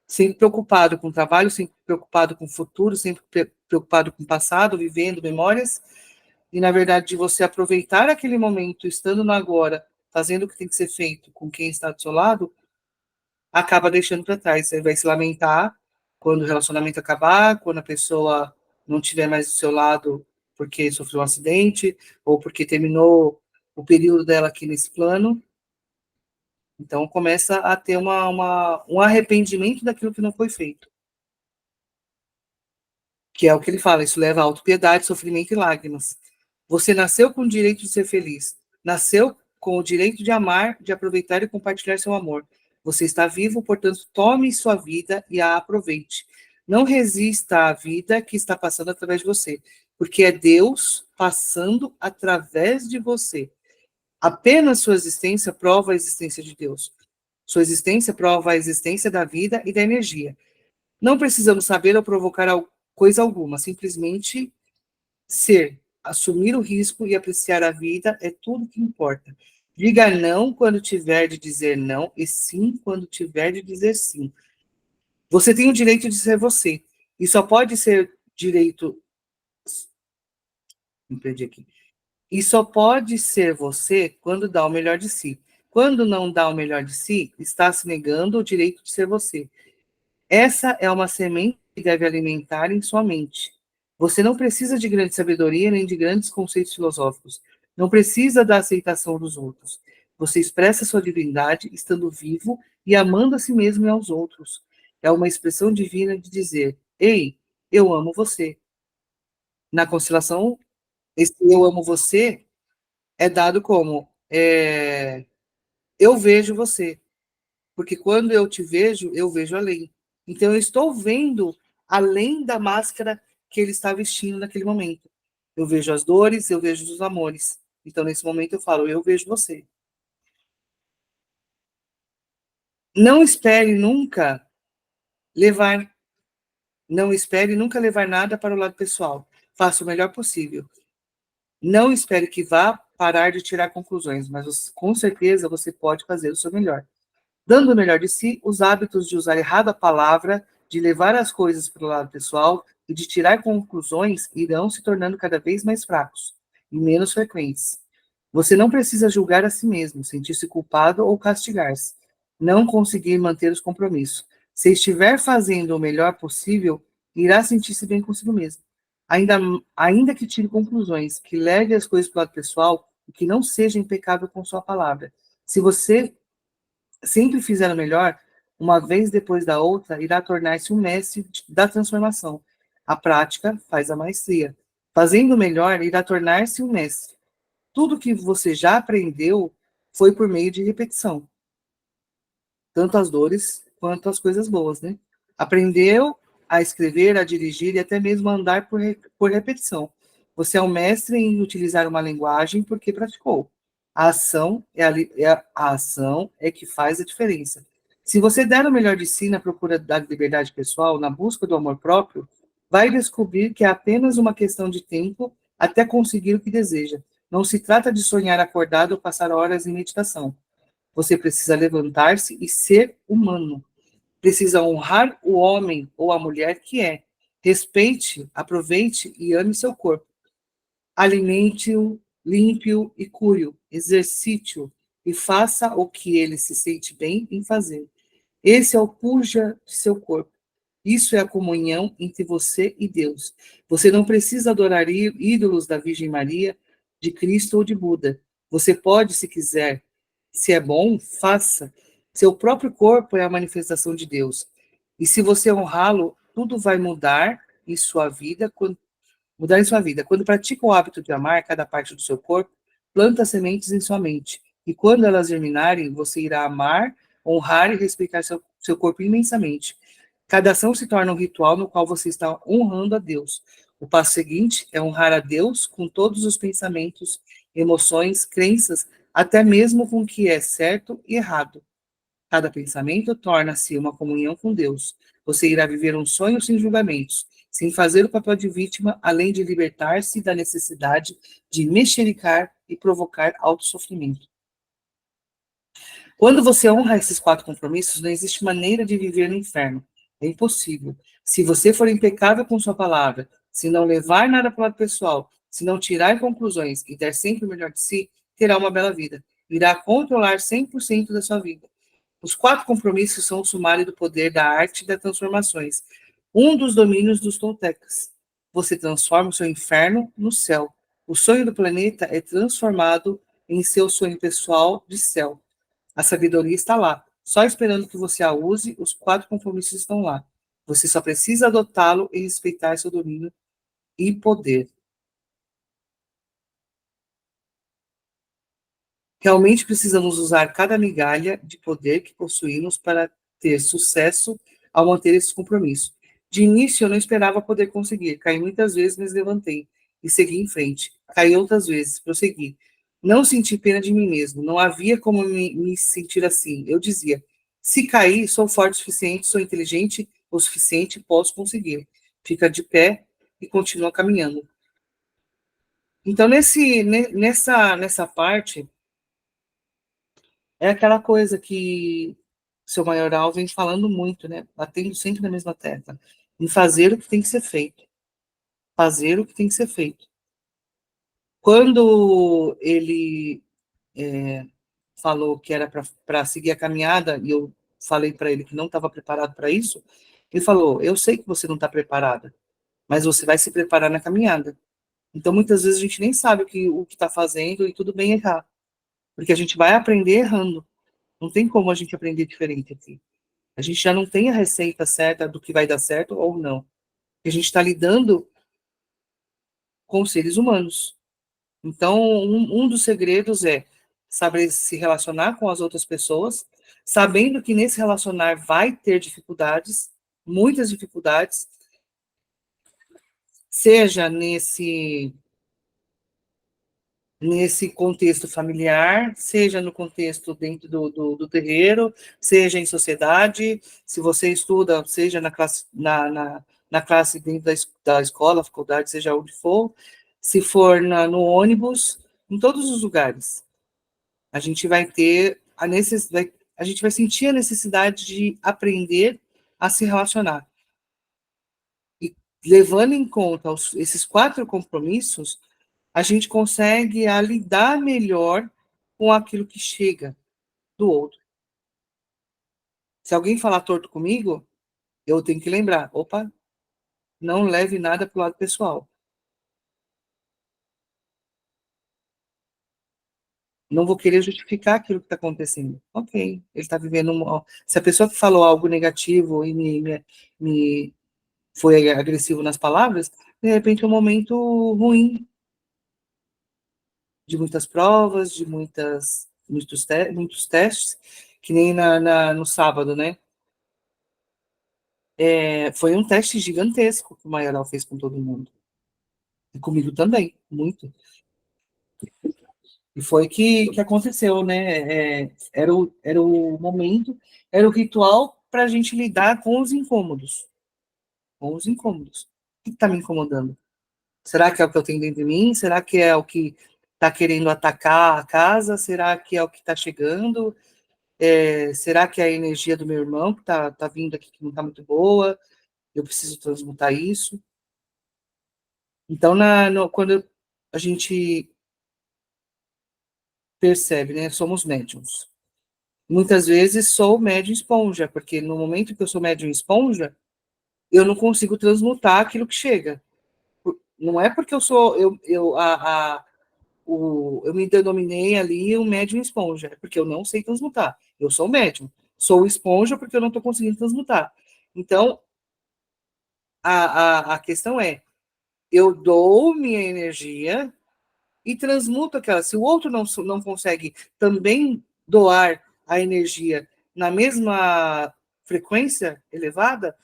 Sempre preocupado com o trabalho, sempre preocupado com o futuro, sempre preocupado com o passado, vivendo memórias. E, na verdade, de você aproveitar aquele momento, estando no agora, fazendo o que tem que ser feito com quem está do seu lado, acaba deixando para trás. Você vai se lamentar quando o relacionamento acabar, quando a pessoa não estiver mais do seu lado porque sofreu um acidente ou porque terminou o período dela aqui nesse plano. Então, começa a ter um arrependimento daquilo que não foi feito. Que é o que ele fala, isso leva a autopiedade, sofrimento e lágrimas. Você nasceu com o direito de ser feliz. Nasceu com o direito de amar, de aproveitar e compartilhar seu amor. Você está vivo, portanto, tome sua vida e a aproveite. Não resista à vida que está passando através de você, porque é Deus passando através de você. Apenas sua existência prova a existência de Deus. Sua existência prova a existência da vida e da energia. Não precisamos saber ou provocar coisa alguma, simplesmente ser, assumir o risco e apreciar a vida é tudo que importa. Diga não quando tiver de dizer não e sim quando tiver de dizer sim. Você tem o direito de ser você. E só pode ser direito. Me perdi aqui. E só pode ser você quando dá o melhor de si. Quando não dá o melhor de si, está se negando o direito de ser você. Essa é uma semente que deve alimentar em sua mente. Você não precisa de grande sabedoria nem de grandes conceitos filosóficos. Não precisa da aceitação dos outros. Você expressa sua divindade estando vivo e amando a si mesmo e aos outros. É uma expressão divina de dizer: Ei, eu amo você. Na constelação, esse eu amo você é dado como eu vejo você. Porque quando eu te vejo, eu vejo além. Então, eu estou vendo além da máscara que ele está vestindo naquele momento. Eu vejo as dores, eu vejo os amores. Então, nesse momento, eu falo, eu vejo você. Não espere nunca levar, não espere nunca levar nada para o lado pessoal. Faça o melhor possível. Não espere que vá parar de tirar conclusões, mas com certeza você pode fazer o seu melhor. Dando o melhor de si, os hábitos de usar errado a palavra, de levar as coisas para o lado pessoal e de tirar conclusões irão se tornando cada vez mais fracos e menos frequentes. Você não precisa julgar a si mesmo, sentir-se culpado ou castigar-se, não conseguir manter os compromissos. Se estiver fazendo o melhor possível, irá sentir-se bem consigo mesmo. Ainda que tire conclusões, que leve as coisas para o lado pessoal e que não seja impecável com sua palavra. Se você sempre fizer o melhor, uma vez depois da outra, irá tornar-se um mestre da transformação. A prática faz a maestria. Fazendo o melhor, irá tornar-se um mestre. Tudo que você já aprendeu foi por meio de repetição. Tanto as dores quanto as coisas boas, né? Aprendeu a escrever, a dirigir e até mesmo a andar por repetição. Você é um mestre em utilizar uma linguagem porque praticou. A ação a ação é que faz a diferença. Se você der o melhor de si na procura da liberdade pessoal, na busca do amor próprio, vai descobrir que é apenas uma questão de tempo até conseguir o que deseja. Não se trata de sonhar acordado ou passar horas em meditação. Você precisa levantar-se e ser humano. Precisa honrar o homem ou a mulher que é. Respeite, aproveite e ame seu corpo. Alimente-o, limpe-o e cure-o. Exercite-o e faça o que ele se sente bem em fazer. Esse é o puja de seu corpo. Isso é a comunhão entre você e Deus. Você não precisa adorar ídolos da Virgem Maria, de Cristo ou de Buda. Você pode, se quiser. Se é bom, faça. Seu próprio corpo é a manifestação de Deus. E se você honrá-lo, tudo vai mudar em sua vida. Quando pratica o hábito de amar cada parte do seu corpo, planta sementes em sua mente. E quando elas germinarem, você irá amar, honrar e respeitar seu corpo imensamente. Cada ação se torna um ritual no qual você está honrando a Deus. O passo seguinte é honrar a Deus com todos os pensamentos, emoções, crenças, até mesmo com o que é certo e errado. Cada pensamento torna-se uma comunhão com Deus. Você irá viver um sonho sem julgamentos, sem fazer o papel de vítima, além de libertar-se da necessidade de mexericar e provocar autossofrimento. Quando você honra esses 4 compromissos, não existe maneira de viver no inferno. É impossível. Se você for impecável com sua palavra, se não levar nada para o lado pessoal, se não tirar conclusões e der sempre o melhor de si, terá uma bela vida. Irá controlar 100% da sua vida. Os 4 compromissos são o sumário do poder da arte e das transformações. Um dos domínios dos toltecas. Você transforma o seu inferno no céu. O sonho do planeta é transformado em seu sonho pessoal de céu. A sabedoria está lá, só esperando que você a use, os 4 compromissos estão lá. Você só precisa adotá-lo e respeitar seu domínio e poder. Realmente precisamos usar cada migalha de poder que possuímos para ter sucesso ao manter esse compromisso. De início, eu não esperava poder conseguir. Caí muitas vezes, mas levantei e segui em frente. Caí outras vezes, prossegui. Não senti pena de mim mesmo. Não havia como me sentir assim. Eu dizia, se cair, sou forte o suficiente, sou inteligente o suficiente, posso conseguir. Fica de pé e continua caminhando. Então, nessa parte, é aquela coisa que o seu maioral vem falando muito, né? Batendo sempre na mesma tecla. Em fazer o que tem que ser feito. Fazer o que tem que ser feito. Quando ele falou que era para seguir a caminhada, e eu falei para ele que não estava preparado para isso, ele falou, eu sei que você não está preparada, mas você vai se preparar na caminhada. Então, muitas vezes, a gente nem sabe o que está fazendo e tudo bem errar. Porque a gente vai aprender errando. Não tem como a gente aprender diferente aqui. A gente já não tem a receita certa do que vai dar certo ou não. A gente está lidando com seres humanos. Então, um dos segredos é saber se relacionar com as outras pessoas, sabendo que nesse relacionar vai ter dificuldades, muitas dificuldades, seja nesse contexto familiar, seja no contexto dentro do terreiro, seja em sociedade, se você estuda, seja na classe, na classe dentro da escola, faculdade, seja onde for, se for no ônibus, em todos os lugares. A gente vai ter a necessidade, a gente vai sentir a necessidade de aprender a se relacionar. E levando em conta esses 4 compromissos, a gente consegue lidar melhor com aquilo que chega do outro. Se alguém falar torto comigo, eu tenho que lembrar, opa, não leve nada para o lado pessoal. Não vou querer justificar aquilo que está acontecendo. Ok, ele está vivendo Se a pessoa que falou algo negativo e me foi agressivo nas palavras, de repente é um momento ruim, de muitas provas, de muitos testes, que nem no sábado, né? Foi um teste gigantesco que o Maioral fez com todo mundo. E comigo também, muito. E foi que aconteceu, né? Era o momento, era o ritual para a gente lidar com os incômodos. Com os incômodos. O que está me incomodando? Será que é o que eu tenho dentro de mim? Será que é o que está querendo atacar a casa? Será que é o que está chegando? Será que é a energia do meu irmão que está vindo aqui que não está muito boa? Eu preciso transmutar isso? Então, quando a gente percebe, né, somos médiums. Muitas vezes sou médium esponja, porque no momento que eu sou médium esponja, eu não consigo transmutar aquilo que chega. Não é porque eu me denominei ali um médium esponja, é porque eu não sei transmutar. Eu sou médium. Sou esponja porque eu não estou conseguindo transmutar. Então, a questão é, eu dou minha energia e transmuto aquela. Se o outro não consegue também doar a energia na mesma frequência elevada,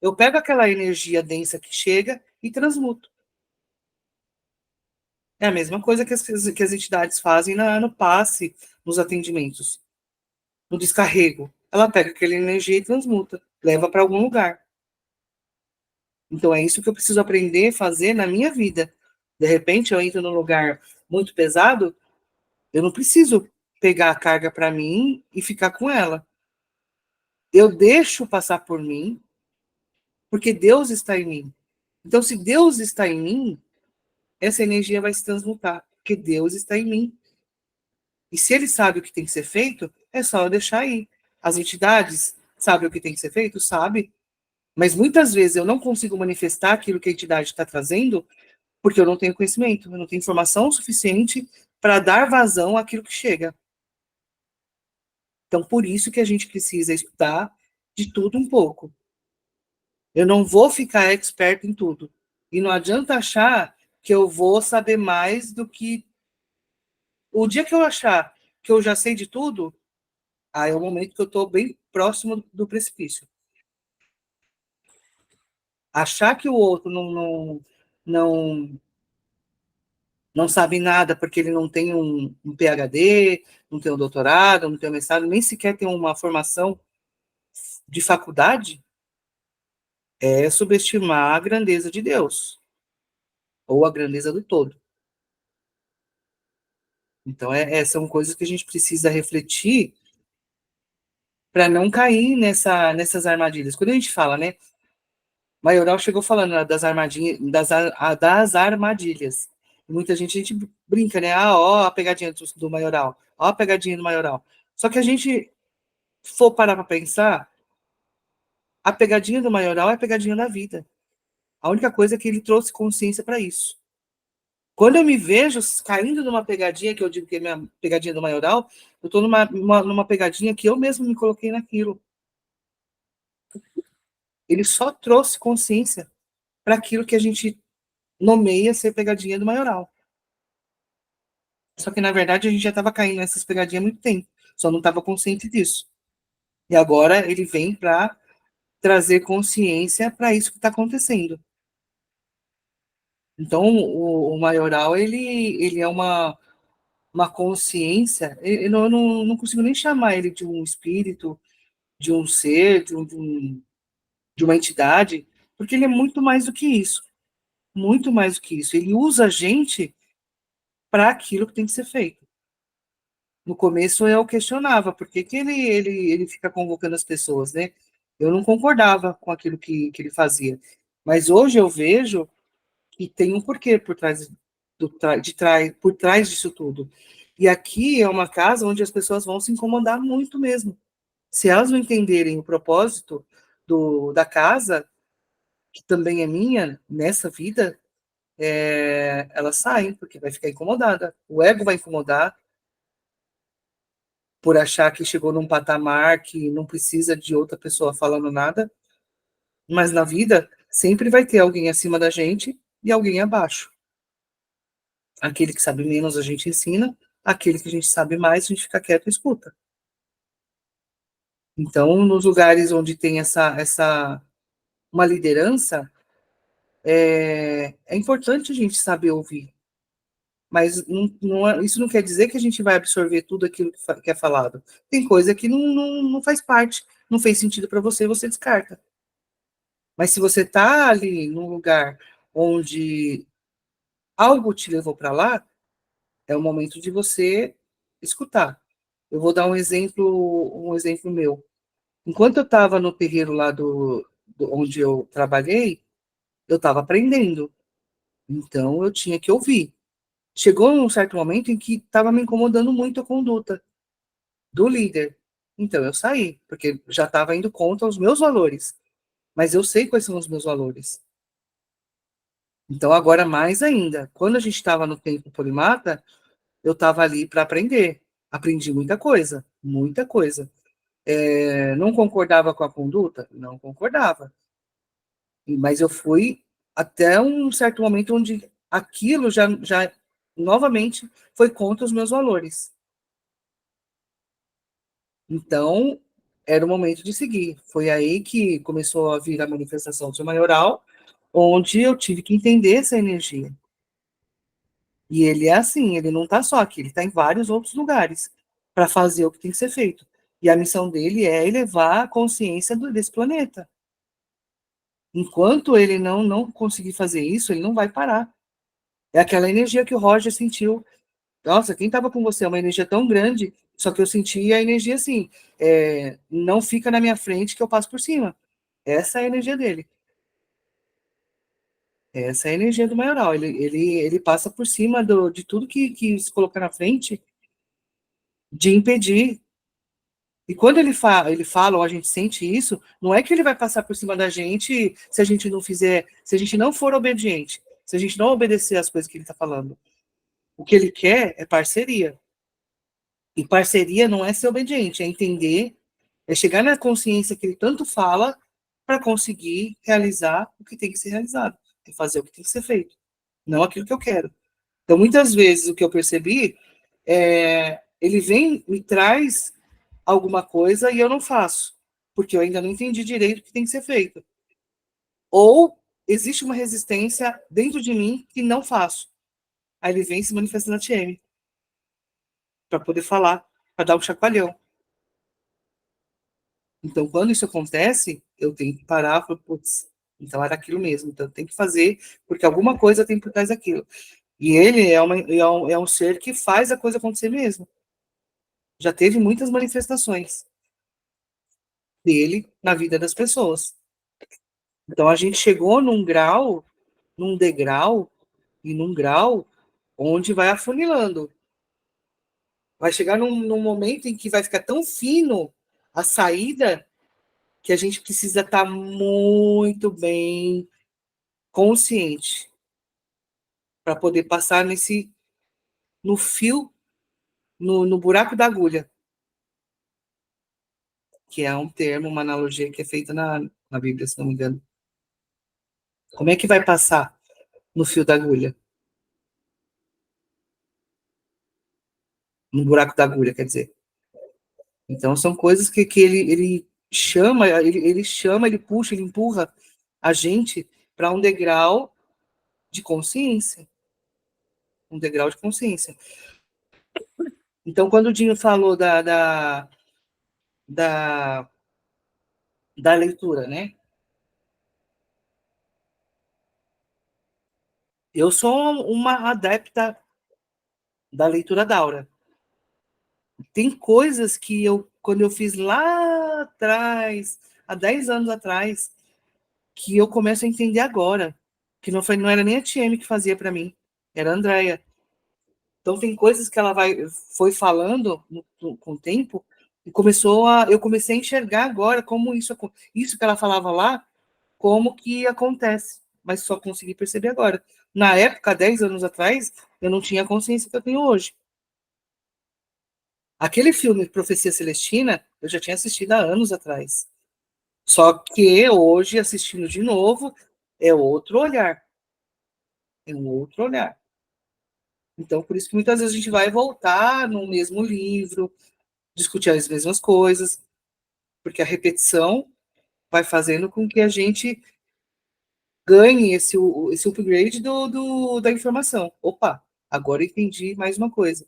eu pego aquela energia densa que chega e transmuto. É a mesma coisa que as entidades fazem no passe, nos atendimentos, no descarrego. Ela pega aquela energia e transmuta, leva para algum lugar. Então é isso que eu preciso aprender a fazer na minha vida. De repente eu entro num lugar muito pesado, eu não preciso pegar a carga para mim e ficar com ela. Eu deixo passar por mim, porque Deus está em mim. Então, se Deus está em mim, essa energia vai se transmutar, porque Deus está em mim. E se ele sabe o que tem que ser feito, é só eu deixar aí. As entidades sabem o que tem que ser feito? Sabe. Mas muitas vezes eu não consigo manifestar aquilo que a entidade está trazendo, porque eu não tenho conhecimento, eu não tenho informação suficiente para dar vazão àquilo que chega. Então, por isso que a gente precisa estudar de tudo um pouco. Eu não vou ficar expert em tudo. E não adianta achar que eu vou saber mais do que O dia que eu achar que eu já sei de tudo, aí é o momento que eu estou bem próximo do precipício. Achar que o outro não, não sabe nada porque ele não tem um PhD, não tem um doutorado, não tem um mestrado, nem sequer tem uma formação de faculdade, é subestimar a grandeza de Deus, ou a grandeza do todo. Então, são coisas que a gente precisa refletir para não cair nessas armadilhas. Quando a gente fala, né, Maioral chegou falando, né, das armadilhas, das armadilhas. Muita gente, a gente brinca, né? Ah, ó, a pegadinha do Maioral, ó, a pegadinha do Maioral. Só que a gente for parar para pensar, a pegadinha do Maioral é a pegadinha da vida. A única coisa é que ele trouxe consciência para isso. Quando eu me vejo caindo numa pegadinha, que eu digo que é minha pegadinha do Maioral, eu estou numa pegadinha que eu mesmo me coloquei naquilo. Ele só trouxe consciência para aquilo que a gente nomeia ser pegadinha do Maioral. Só que, na verdade, a gente já estava caindo nessas pegadinhas há muito tempo, só não estava consciente disso. E agora ele vem para trazer consciência para isso que está acontecendo. Então, o Maioral, ele é uma consciência, eu não consigo nem chamar ele de um espírito, de um ser, de uma entidade, porque ele é muito mais do que isso. Muito mais do que isso. Ele usa a gente para aquilo que tem que ser feito. No começo eu questionava, por que ele fica convocando as pessoas, né? Eu não concordava com aquilo que ele fazia. Mas hoje eu vejo que tem um porquê por trás, por trás disso tudo. E aqui é uma casa onde as pessoas vão se incomodar muito mesmo. Se elas não entenderem o propósito da casa, que também é minha, nessa vida, elas saem, porque vai ficar incomodada. O ego vai incomodar, por achar que chegou num patamar que não precisa de outra pessoa falando nada, mas na vida sempre vai ter alguém acima da gente e alguém abaixo. Aquele que sabe menos a gente ensina, aquele que a gente sabe mais a gente fica quieto e escuta. Então, nos lugares onde tem uma liderança, é importante a gente saber ouvir. Mas isso não quer dizer que a gente vai absorver tudo aquilo que é falado. Tem coisa que não faz parte, não fez sentido para você, você descarta. Mas se você está ali num lugar onde algo te levou para lá, é o momento de você escutar. Eu vou dar um exemplo meu. Enquanto eu estava no terreiro lá onde eu trabalhei, eu estava aprendendo. Então eu tinha que ouvir. Chegou um certo momento em que estava me incomodando muito a conduta do líder. Então eu saí, porque já estava indo contra os meus valores. Mas eu sei quais são os meus valores. Então, agora mais ainda, quando a gente estava no tempo polimata, eu estava ali para aprender. Aprendi muita coisa, muita coisa. Não concordava com a conduta? Não concordava. Mas eu fui até um certo momento onde aquilo já novamente foi contra os meus valores. Então, era o momento de seguir. Foi aí que começou a vir a manifestação do seu maioral, onde eu tive que entender essa energia. E ele é assim, ele não está só aqui, ele está em vários outros lugares para fazer o que tem que ser feito. E a missão dele é elevar a consciência desse planeta. Enquanto ele não conseguir fazer isso, ele não vai parar. É aquela energia que o Roger sentiu. Nossa, quem estava com você? É uma energia tão grande, só que eu senti a energia assim, não fica na minha frente que eu passo por cima. Essa é a energia dele. Essa é a energia do maioral. Ele passa por cima de tudo que se colocar na frente, de impedir. E quando ele fala, ou a gente sente isso, não é que ele vai passar por cima da gente se a gente não fizer, se a gente não for obediente, se a gente não obedecer às coisas que ele está falando. O que ele quer é parceria. E parceria não é ser obediente, é entender, é chegar na consciência que ele tanto fala para conseguir realizar o que tem que ser realizado, é fazer o que tem que ser feito, não aquilo que eu quero. Então, muitas vezes, o que eu percebi ele vem, me traz alguma coisa e eu não faço, porque eu ainda não entendi direito o que tem que ser feito. Ou existe uma resistência dentro de mim que não faço. Aí ele vem se manifesta na TM para poder falar, para dar um chacoalhão. Então, quando isso acontece, eu tenho que parar e falar, putz, então era aquilo mesmo. Então, eu tenho que fazer, porque alguma coisa tem por trás daquilo. E ele é um ser que faz a coisa acontecer mesmo. Já teve muitas manifestações dele na vida das pessoas. Então, a gente chegou num grau, num degrau, e num grau onde vai afunilando. Vai chegar num momento em que vai ficar tão fino a saída que a gente precisa estar muito bem consciente para poder passar no fio, no buraco da agulha, que é um termo, uma analogia que é feita na Bíblia, se não me engano. Como é que vai passar no fio da agulha? No buraco da agulha, quer dizer. Então, são coisas que ele chama, ele puxa, ele empurra a gente para um degrau de consciência. Um degrau de consciência. Então, quando o Dinho falou da leitura, né? Eu sou uma adepta da leitura Daura. Tem coisas que quando eu fiz lá atrás, há 10 anos atrás, que eu começo a entender agora. Que não era nem a TM que fazia para mim, era a Andrea. Então, tem coisas que ela foi falando com o tempo, e eu comecei a enxergar agora como isso que ela falava lá, como que acontece, mas só consegui perceber agora. Na época, 10 anos atrás, eu não tinha a consciência que eu tenho hoje. Aquele filme Profecia Celestina, eu já tinha assistido há anos atrás. Só que hoje, assistindo de novo, é outro olhar. É um outro olhar. Então, por isso que muitas vezes a gente vai voltar no mesmo livro, discutir as mesmas coisas, porque a repetição vai fazendo com que a gente ganhe esse upgrade da informação. Opa, agora entendi mais uma coisa.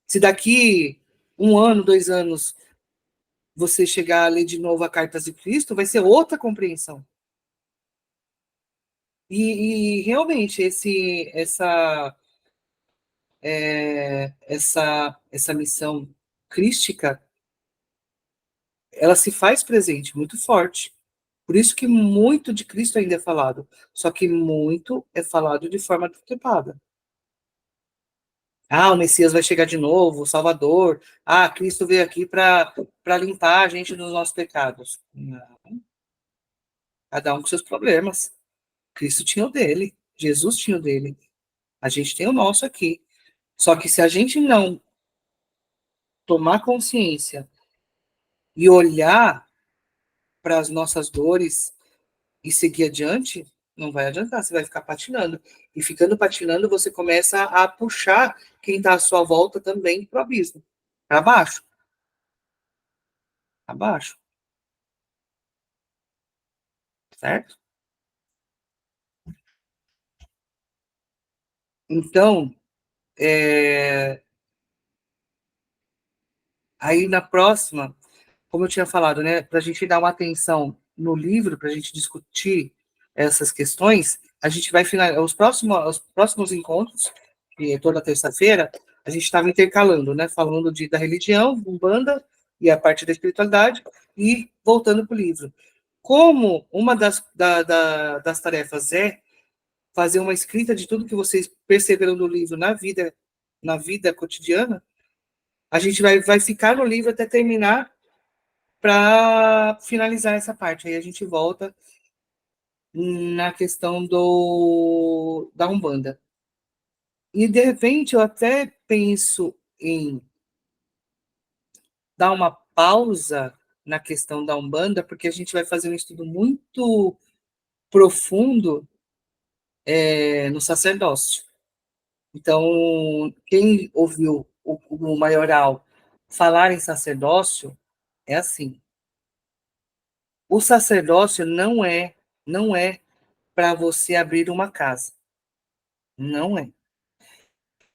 Se daqui 1 ano, 2 anos, você chegar a ler de novo a Cartas de Cristo, vai ser outra compreensão. E realmente, essa missão crística, ela se faz presente, muito forte. Por isso que muito de Cristo ainda é falado, só que muito é falado de forma deturpada. Ah, o Messias vai chegar de novo, o Salvador. Ah, Cristo veio aqui para limpar a gente dos nossos pecados. Não. Cada um com seus problemas. Cristo tinha o dele, Jesus tinha o dele. A gente tem o nosso aqui. Só que se a gente não tomar consciência e olhar para as nossas dores e seguir adiante, não vai adiantar, você vai ficar patinando. E ficando patinando, você começa a puxar quem está à sua volta também para o abismo, para baixo. Para baixo. Certo? Então, aí na próxima, como eu tinha falado, né, para a gente dar uma atenção no livro, para a gente discutir essas questões, a gente vai finalizar os próximos encontros, que é toda terça-feira, a gente estava intercalando, né, falando da religião, Umbanda, e a parte da espiritualidade, e voltando para o livro. Como uma das tarefas é fazer uma escrita de tudo que vocês perceberam do livro na vida cotidiana, a gente vai ficar no livro até terminar para finalizar essa parte. Aí a gente volta na questão da Umbanda. E, de repente, eu até penso em dar uma pausa na questão da Umbanda, porque a gente vai fazer um estudo muito profundo no sacerdócio. Então, quem ouviu o maioral falar em sacerdócio, é assim. O sacerdócio não é para você abrir uma casa. Não é.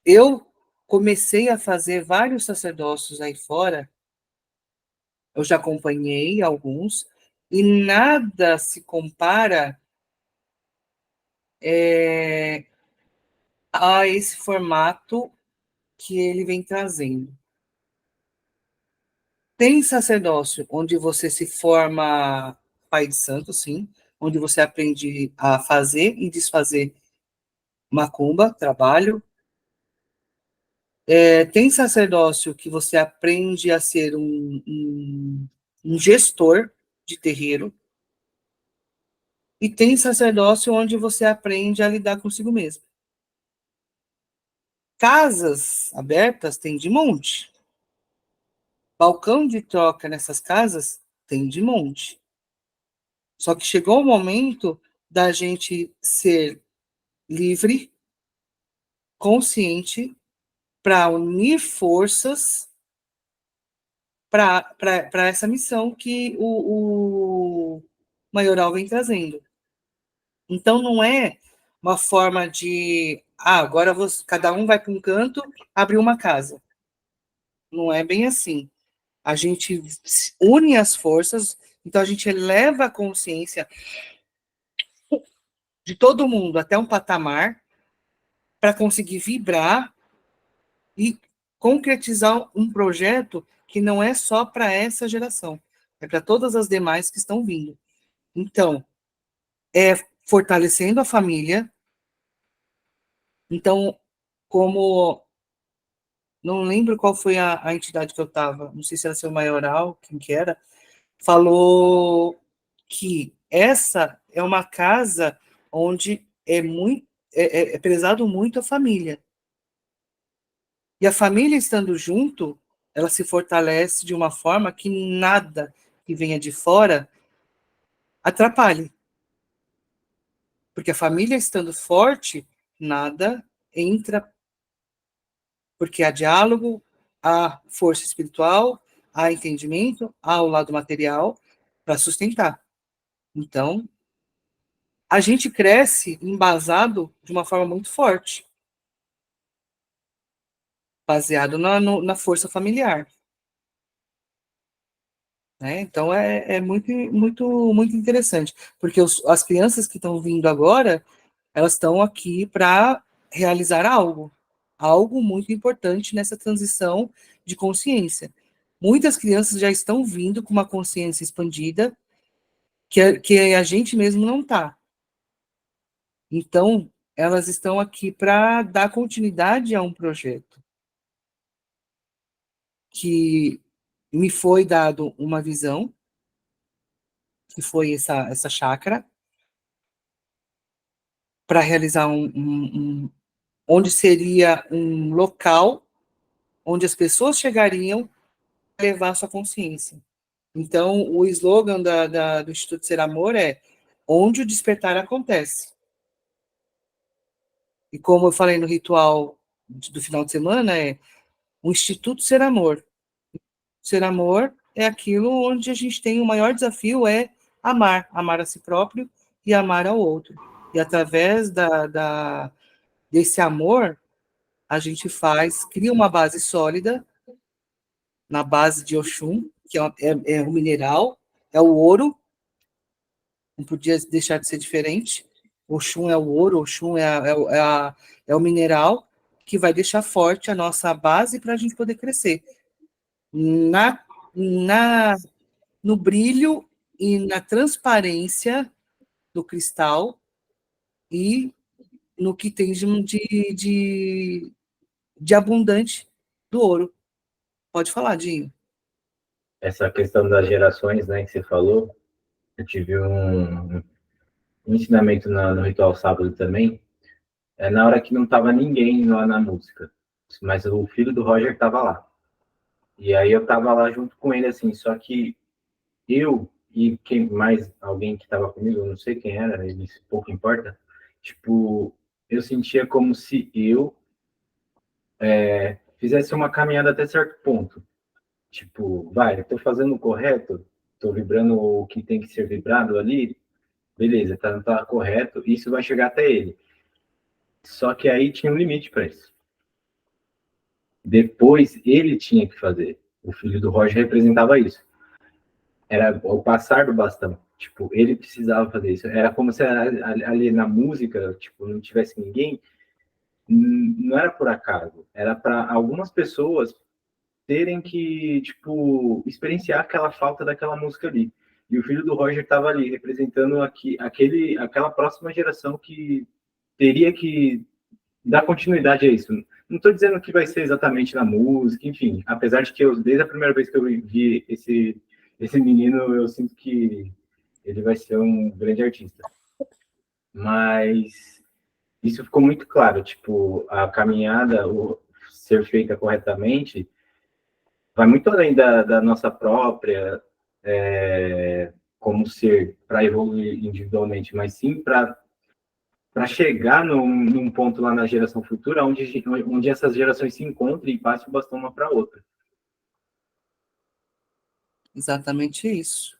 Eu comecei a fazer vários sacerdócios aí fora, eu já acompanhei alguns, e nada se compara a esse formato que ele vem trazendo. Tem sacerdócio onde você se forma pai de santo, sim, onde você aprende a fazer e desfazer macumba, trabalho. Tem sacerdócio que você aprende a ser um gestor de terreiro. E tem sacerdócio onde você aprende a lidar consigo mesmo. Casas abertas tem de monte. Balcão de troca nessas casas tem de monte. Só que chegou o momento da gente ser livre, consciente, para unir forças para essa missão que o maioral vem trazendo. Então, não é uma forma de, agora cada um vai para um canto, abrir uma casa. Não é bem assim. A gente une as forças, então a gente eleva a consciência de todo mundo até um patamar para conseguir vibrar e concretizar um projeto que não é só para essa geração, é para todas as demais que estão vindo. Então, é fortalecendo a família. Então, como não lembro qual foi a entidade que eu estava, não sei se era seu maioral, quem que era, falou que essa é uma casa onde é prezado muito a família. E a família estando junto, ela se fortalece de uma forma que nada que venha de fora atrapalhe. Porque a família estando forte, nada entra, porque há diálogo, há força espiritual, há entendimento, há o lado material para sustentar. Então, a gente cresce embasado de uma forma muito forte, baseado na força familiar. Né? Então, é muito, muito, muito interessante, porque as crianças que estão vindo agora, elas estão aqui para realizar algo muito importante nessa transição de consciência. Muitas crianças já estão vindo com uma consciência expandida, que a gente mesmo não está. Então, elas estão aqui para dar continuidade a um projeto que me foi dado uma visão, que foi essa chácara, para realizar onde seria um local onde as pessoas chegariam a levar sua consciência. Então, o slogan do Instituto Ser Amor é onde o despertar acontece. E como eu falei no ritual do final de semana, é o Instituto Ser Amor. Ser amor é aquilo onde a gente tem o maior desafio é amar a si próprio e amar ao outro. E através desse amor, a gente cria uma base sólida, na base de Oxum, que é o mineral, é o ouro, não podia deixar de ser diferente. Oxum é o ouro, Oxum é o mineral que vai deixar forte a nossa base para a gente poder crescer. Na, na, no brilho e na transparência do cristal e no que tem de abundante do ouro. Pode falar, Dinho. Essa questão das gerações, né, que você falou, eu tive um ensinamento no Ritual Sábado também, na hora que não estava ninguém lá na música, mas o filho do Roger estava lá. E aí eu estava lá junto com ele, assim, só que eu e quem mais, alguém que estava comigo, eu não sei quem era, ele pouco importa, tipo, eu sentia como se eu fizesse uma caminhada até certo ponto. Tipo, vai, eu tô fazendo o correto, tô vibrando o que tem que ser vibrado ali, beleza, tá correto, isso vai chegar até ele. Só que aí tinha um limite para isso. Depois ele tinha que fazer. O filho do Roger representava isso. Era o passar do bastão. Tipo, ele precisava fazer isso. Era como se ali na música, tipo, não tivesse ninguém. Não era por acaso. Era para algumas pessoas terem que, tipo, experienciar aquela falta daquela música ali. E o filho do Roger estava ali, representando aquela próxima geração que teria que dar continuidade a isso. Não estou dizendo que vai ser exatamente na música, enfim, apesar de que desde a primeira vez que eu vi esse menino, eu sinto que ele vai ser um grande artista. Mas isso ficou muito claro, tipo, a caminhada, ser feita corretamente, vai muito além da nossa própria como ser para evoluir individualmente, mas sim para chegar num ponto lá na geração futura onde essas gerações se encontrem e passem o bastão uma para outra. Exatamente isso.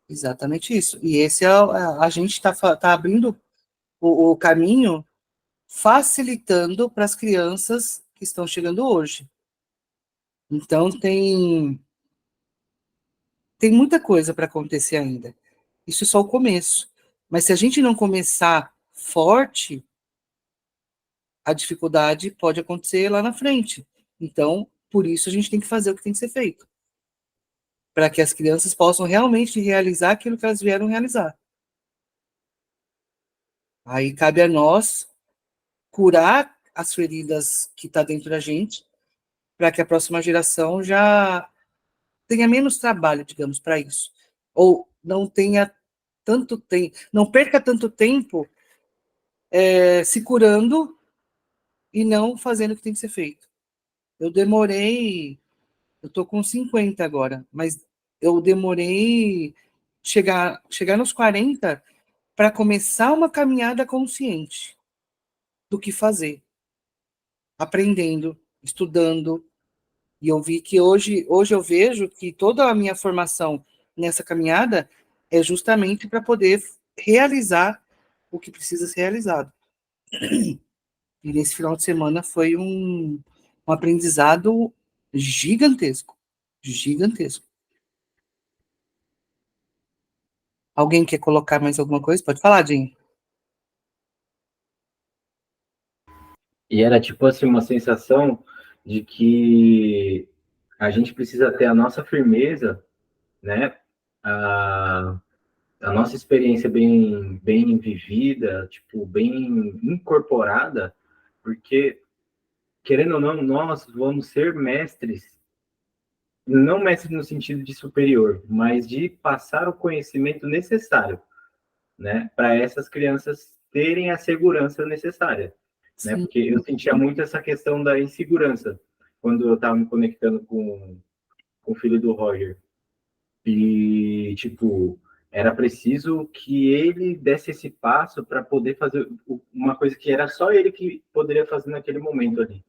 Exatamente isso. E esse a gente está abrindo o caminho, facilitando para as crianças que estão chegando hoje. Então, tem muita coisa para acontecer ainda. Isso é só o começo. Mas se a gente não começar forte, a dificuldade pode acontecer lá na frente. Então, por isso a gente tem que fazer o que tem que ser feito, para que as crianças possam realmente realizar aquilo que elas vieram realizar. Aí cabe a nós curar as feridas que está dentro da gente, para que a próxima geração já tenha menos trabalho, digamos, para isso. Ou não tenha tanto tempo, não perca tanto tempo se curando e não fazendo o que tem que ser feito. Eu estou com 50 agora, mas eu demorei chegar nos 40 para começar uma caminhada consciente do que fazer, aprendendo, estudando. E eu vi que hoje eu vejo que toda a minha formação nessa caminhada é justamente para poder realizar o que precisa ser realizado. E nesse final de semana foi um aprendizado gigantesco. Gigantesco. Alguém quer colocar mais alguma coisa? Pode falar, Jim. E era tipo assim uma sensação de que a gente precisa ter a nossa firmeza, né? A nossa experiência bem vivida, tipo, bem incorporada, porque, querendo ou não, nós vamos ser mestres, não mestres no sentido de superior, mas de passar o conhecimento necessário, né, para essas crianças terem a segurança necessária, né, Sim. porque eu sentia muito essa questão da insegurança quando eu estava me conectando com o filho do Roger. E, tipo, era preciso que ele desse esse passo para poder fazer uma coisa que era só ele que poderia fazer naquele momento ali.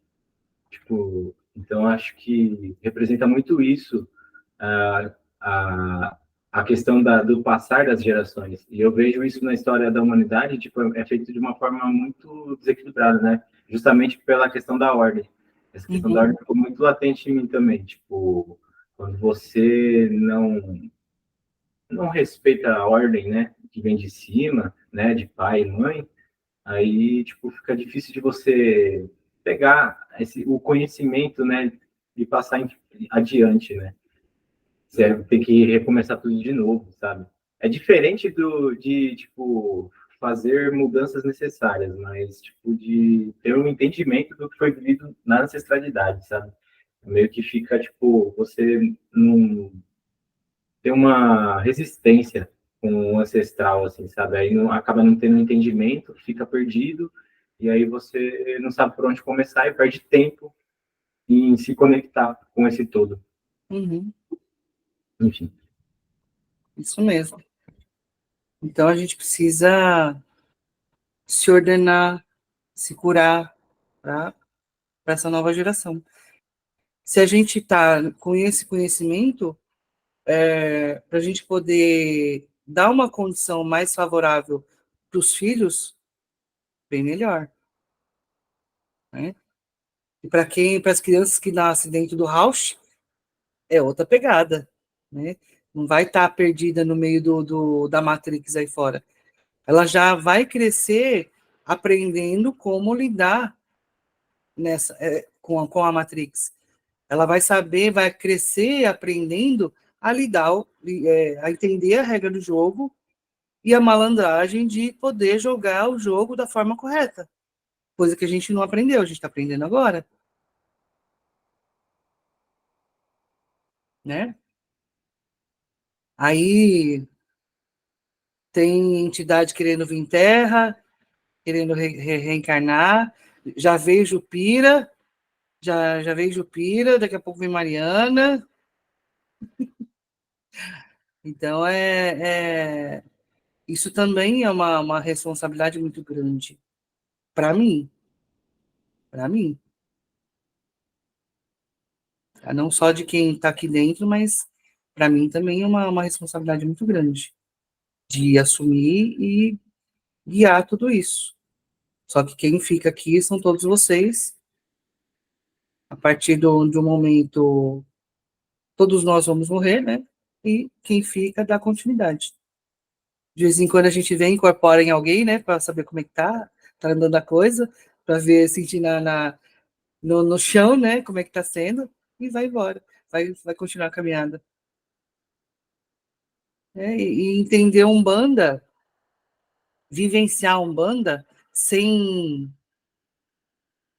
Tipo, então acho que representa muito isso, a, a, a questão do passar das gerações. E eu vejo isso na história da humanidade, tipo, é feito de uma forma muito desequilibrada, né? Justamente pela questão da ordem. Essa questão da ordem ficou muito latente em mim também. Tipo, quando você não respeita a ordem, né, que vem de cima, né, de pai e mãe, aí, tipo, fica difícil de você pegar o conhecimento, né, e passar adiante, né. Você tem que recomeçar tudo de novo, sabe? É diferente de, tipo, fazer mudanças necessárias, mas, tipo, de ter um entendimento do que foi vivido na ancestralidade, sabe? Meio que fica, tipo, você não tem uma resistência com o ancestral, assim, sabe? Aí acaba não tendo entendimento, fica perdido, e aí você não sabe por onde começar e perde tempo em se conectar com esse todo. Uhum. Enfim. Isso mesmo. Então a gente precisa se ordenar, se curar, tá? para essa nova geração. Se a gente está com esse conhecimento, para a gente poder dar uma condição mais favorável para os filhos, bem melhor. Né? E para as crianças que nascem dentro do house, é outra pegada. Né? Não vai estar perdida no meio da Matrix aí fora. Ela já vai crescer aprendendo como lidar com a Matrix. Ela vai saber, vai crescer aprendendo a lidar, a entender a regra do jogo e a malandragem de poder jogar o jogo da forma correta. Coisa que a gente não aprendeu, a gente está aprendendo agora. Né? Aí tem entidade querendo vir em terra, querendo reencarnar, já veio Jupira, já veio Jupira, daqui a pouco vem Mariana. Então, isso também é uma responsabilidade muito grande para mim. Para mim. Não só de quem está aqui dentro, mas para mim também é uma responsabilidade muito grande de assumir e guiar tudo isso. Só que quem fica aqui são todos vocês. A partir de um momento, todos nós vamos morrer, né? E quem fica dá continuidade. De vez em quando a gente vem, incorpora em alguém, né? Para saber como é que tá andando a coisa, para ver, sentir no chão, né? Como é que tá sendo, e vai embora. Vai continuar a caminhada. E entender Umbanda, vivenciar Umbanda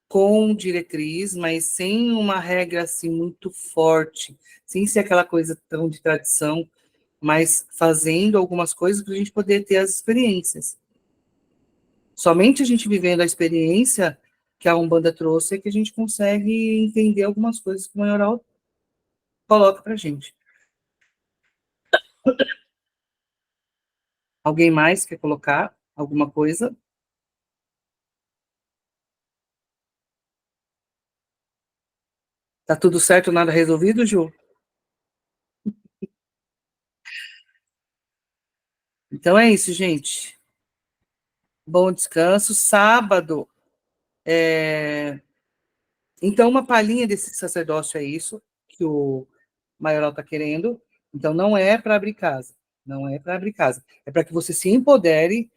com diretriz, mas sem uma regra assim muito forte, sem ser aquela coisa tão de tradição, mas fazendo algumas coisas para a gente poder ter as experiências. Somente a gente vivendo a experiência que a Umbanda trouxe é que a gente consegue entender algumas coisas que o Maioral coloca para a gente. Alguém mais quer colocar alguma coisa? Tá tudo certo, nada resolvido, Ju? Então é isso, gente. Bom descanso. Sábado. Então, uma palhinha desse sacerdócio é isso que o Maioral está querendo. Então, não é para abrir casa. Não é para abrir casa. É para que você se empodere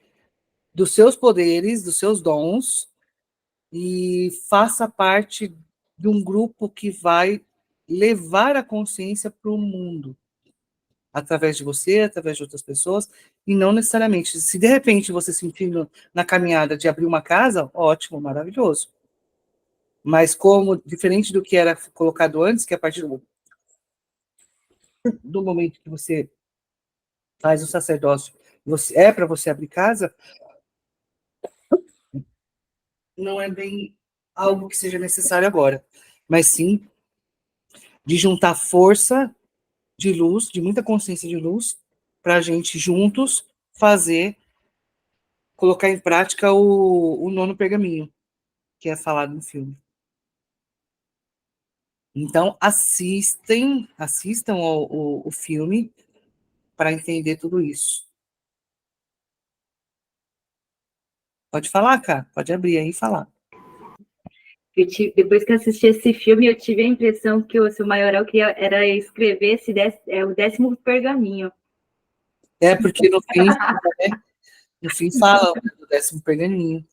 dos seus poderes, dos seus dons, e faça parte de um grupo que vai levar a consciência para o mundo, através de você, através de outras pessoas, e não necessariamente. Se de repente você sentir na caminhada de abrir uma casa, ótimo, maravilhoso. Mas como, diferente do que era colocado antes, que a partir do momento que você faz o sacerdócio, é para você abrir casa, não é bem algo que seja necessário agora, mas sim de juntar força de luz, de muita consciência de luz, para a gente juntos colocar em prática o nono pergaminho, que é falado no filme. Então, assistam o filme para entender tudo isso. Pode falar, cara, pode abrir aí e falar. Depois que assisti esse filme, eu tive a impressão que o seu Maioral queria era escrever o 10º pergaminho. Porque no fim fala do 10º pergaminho.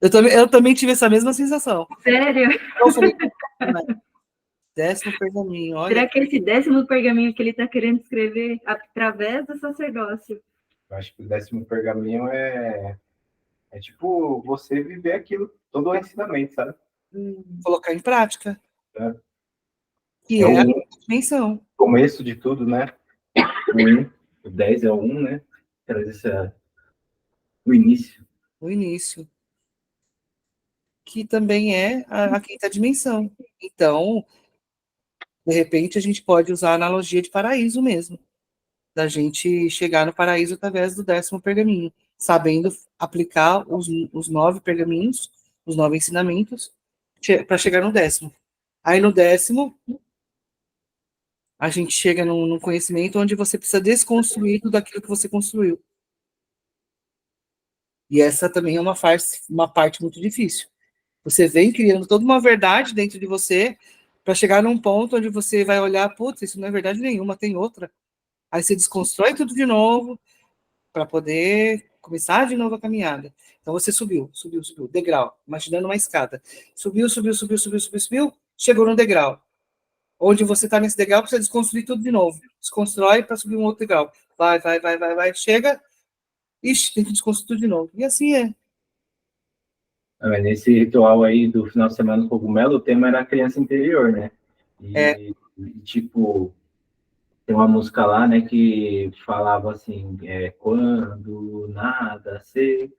Eu também tive essa mesma sensação. Sério? Eu falei, 10º pergaminho, olha. Será que é esse 10º pergaminho que ele está querendo escrever através do sacerdócio? Eu acho que o 10º pergaminho é tipo você viver aquilo, todo o ensinamento, sabe? Colocar em prática. É. Que é a dimensão. Começo de tudo, né? O 10 é o 1, né? Traz o início. O início. Que também é a quinta dimensão. Então, de repente, a gente pode usar a analogia de paraíso mesmo. Da gente chegar no paraíso através do 10º pergaminho. Sabendo aplicar os 9 pergaminhos, os 9 ensinamentos, para chegar no 10º. Aí no 10º, a gente chega num conhecimento onde você precisa desconstruir tudo aquilo que você construiu. E essa também é uma parte muito difícil. Você vem criando toda uma verdade dentro de você para chegar num ponto onde você vai olhar, putz, isso não é verdade nenhuma, tem outra. Aí você desconstrói tudo de novo para poder começar de novo a caminhada. Então você subiu, degrau, imaginando uma escada. Subiu, chegou no degrau. Onde você está nesse degrau, precisa desconstruir tudo de novo. Desconstrói para subir um outro degrau. Vai, chega, ixi, tem que desconstruir tudo de novo. E assim é. Nesse ritual aí do final de semana do cogumelo, o tema era a criança interior, né? E, tipo, tem uma música lá, né, que falava assim, quando nada sei,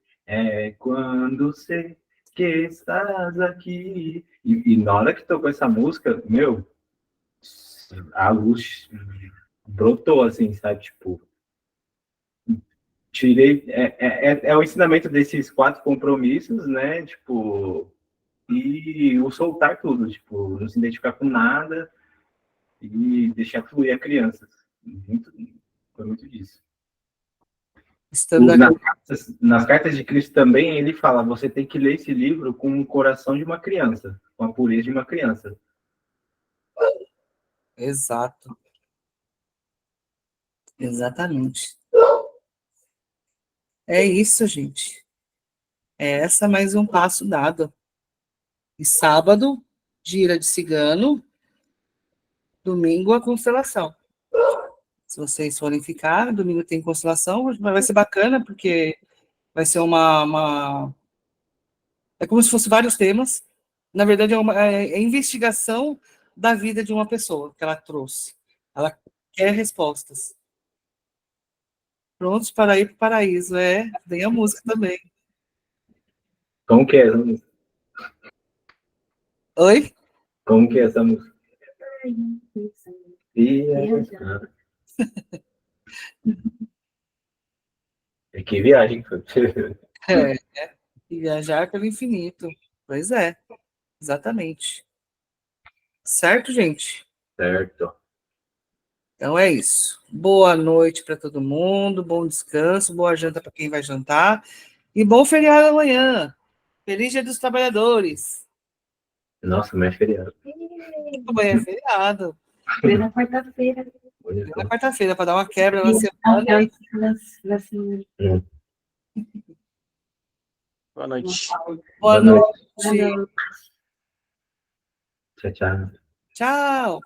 quando sei que estás aqui. E na hora que tocou essa música, meu, a luz brotou, assim, sabe? Tipo, tirei... É o ensinamento desses 4 compromissos, né? Tipo, e o soltar tudo, tipo, não se identificar com nada e deixar fluir a criança. Foi muito disso. Nas cartas de Cristo também, ele fala, você tem que ler esse livro com o coração de uma criança, com a pureza de uma criança. Exato. Exatamente. É isso, gente. Essa mais um passo dado. E sábado, gira de cigano, domingo a constelação. Se vocês forem ficar, domingo tem constelação, mas vai ser bacana, porque vai ser é como se fosse vários temas. Na verdade, é investigação da vida de uma pessoa que ela trouxe. Ela quer respostas. Prontos para ir para o paraíso. Tem a música também. Como que é essa música? Oi? Como que é essa música? Que viagem. E viajar pelo infinito. Pois é, exatamente. Certo, gente? Certo. Então é isso. Boa noite para todo mundo, bom descanso, boa janta para quem vai jantar e bom feriado amanhã. Feliz Dia dos Trabalhadores. Nossa, mas é feriado. Amanhã é feriado. Na quarta-feira. Na quarta-feira, para dar uma quebra na semana. Boa noite. Boa noite. Tchau, tchau. Tchau.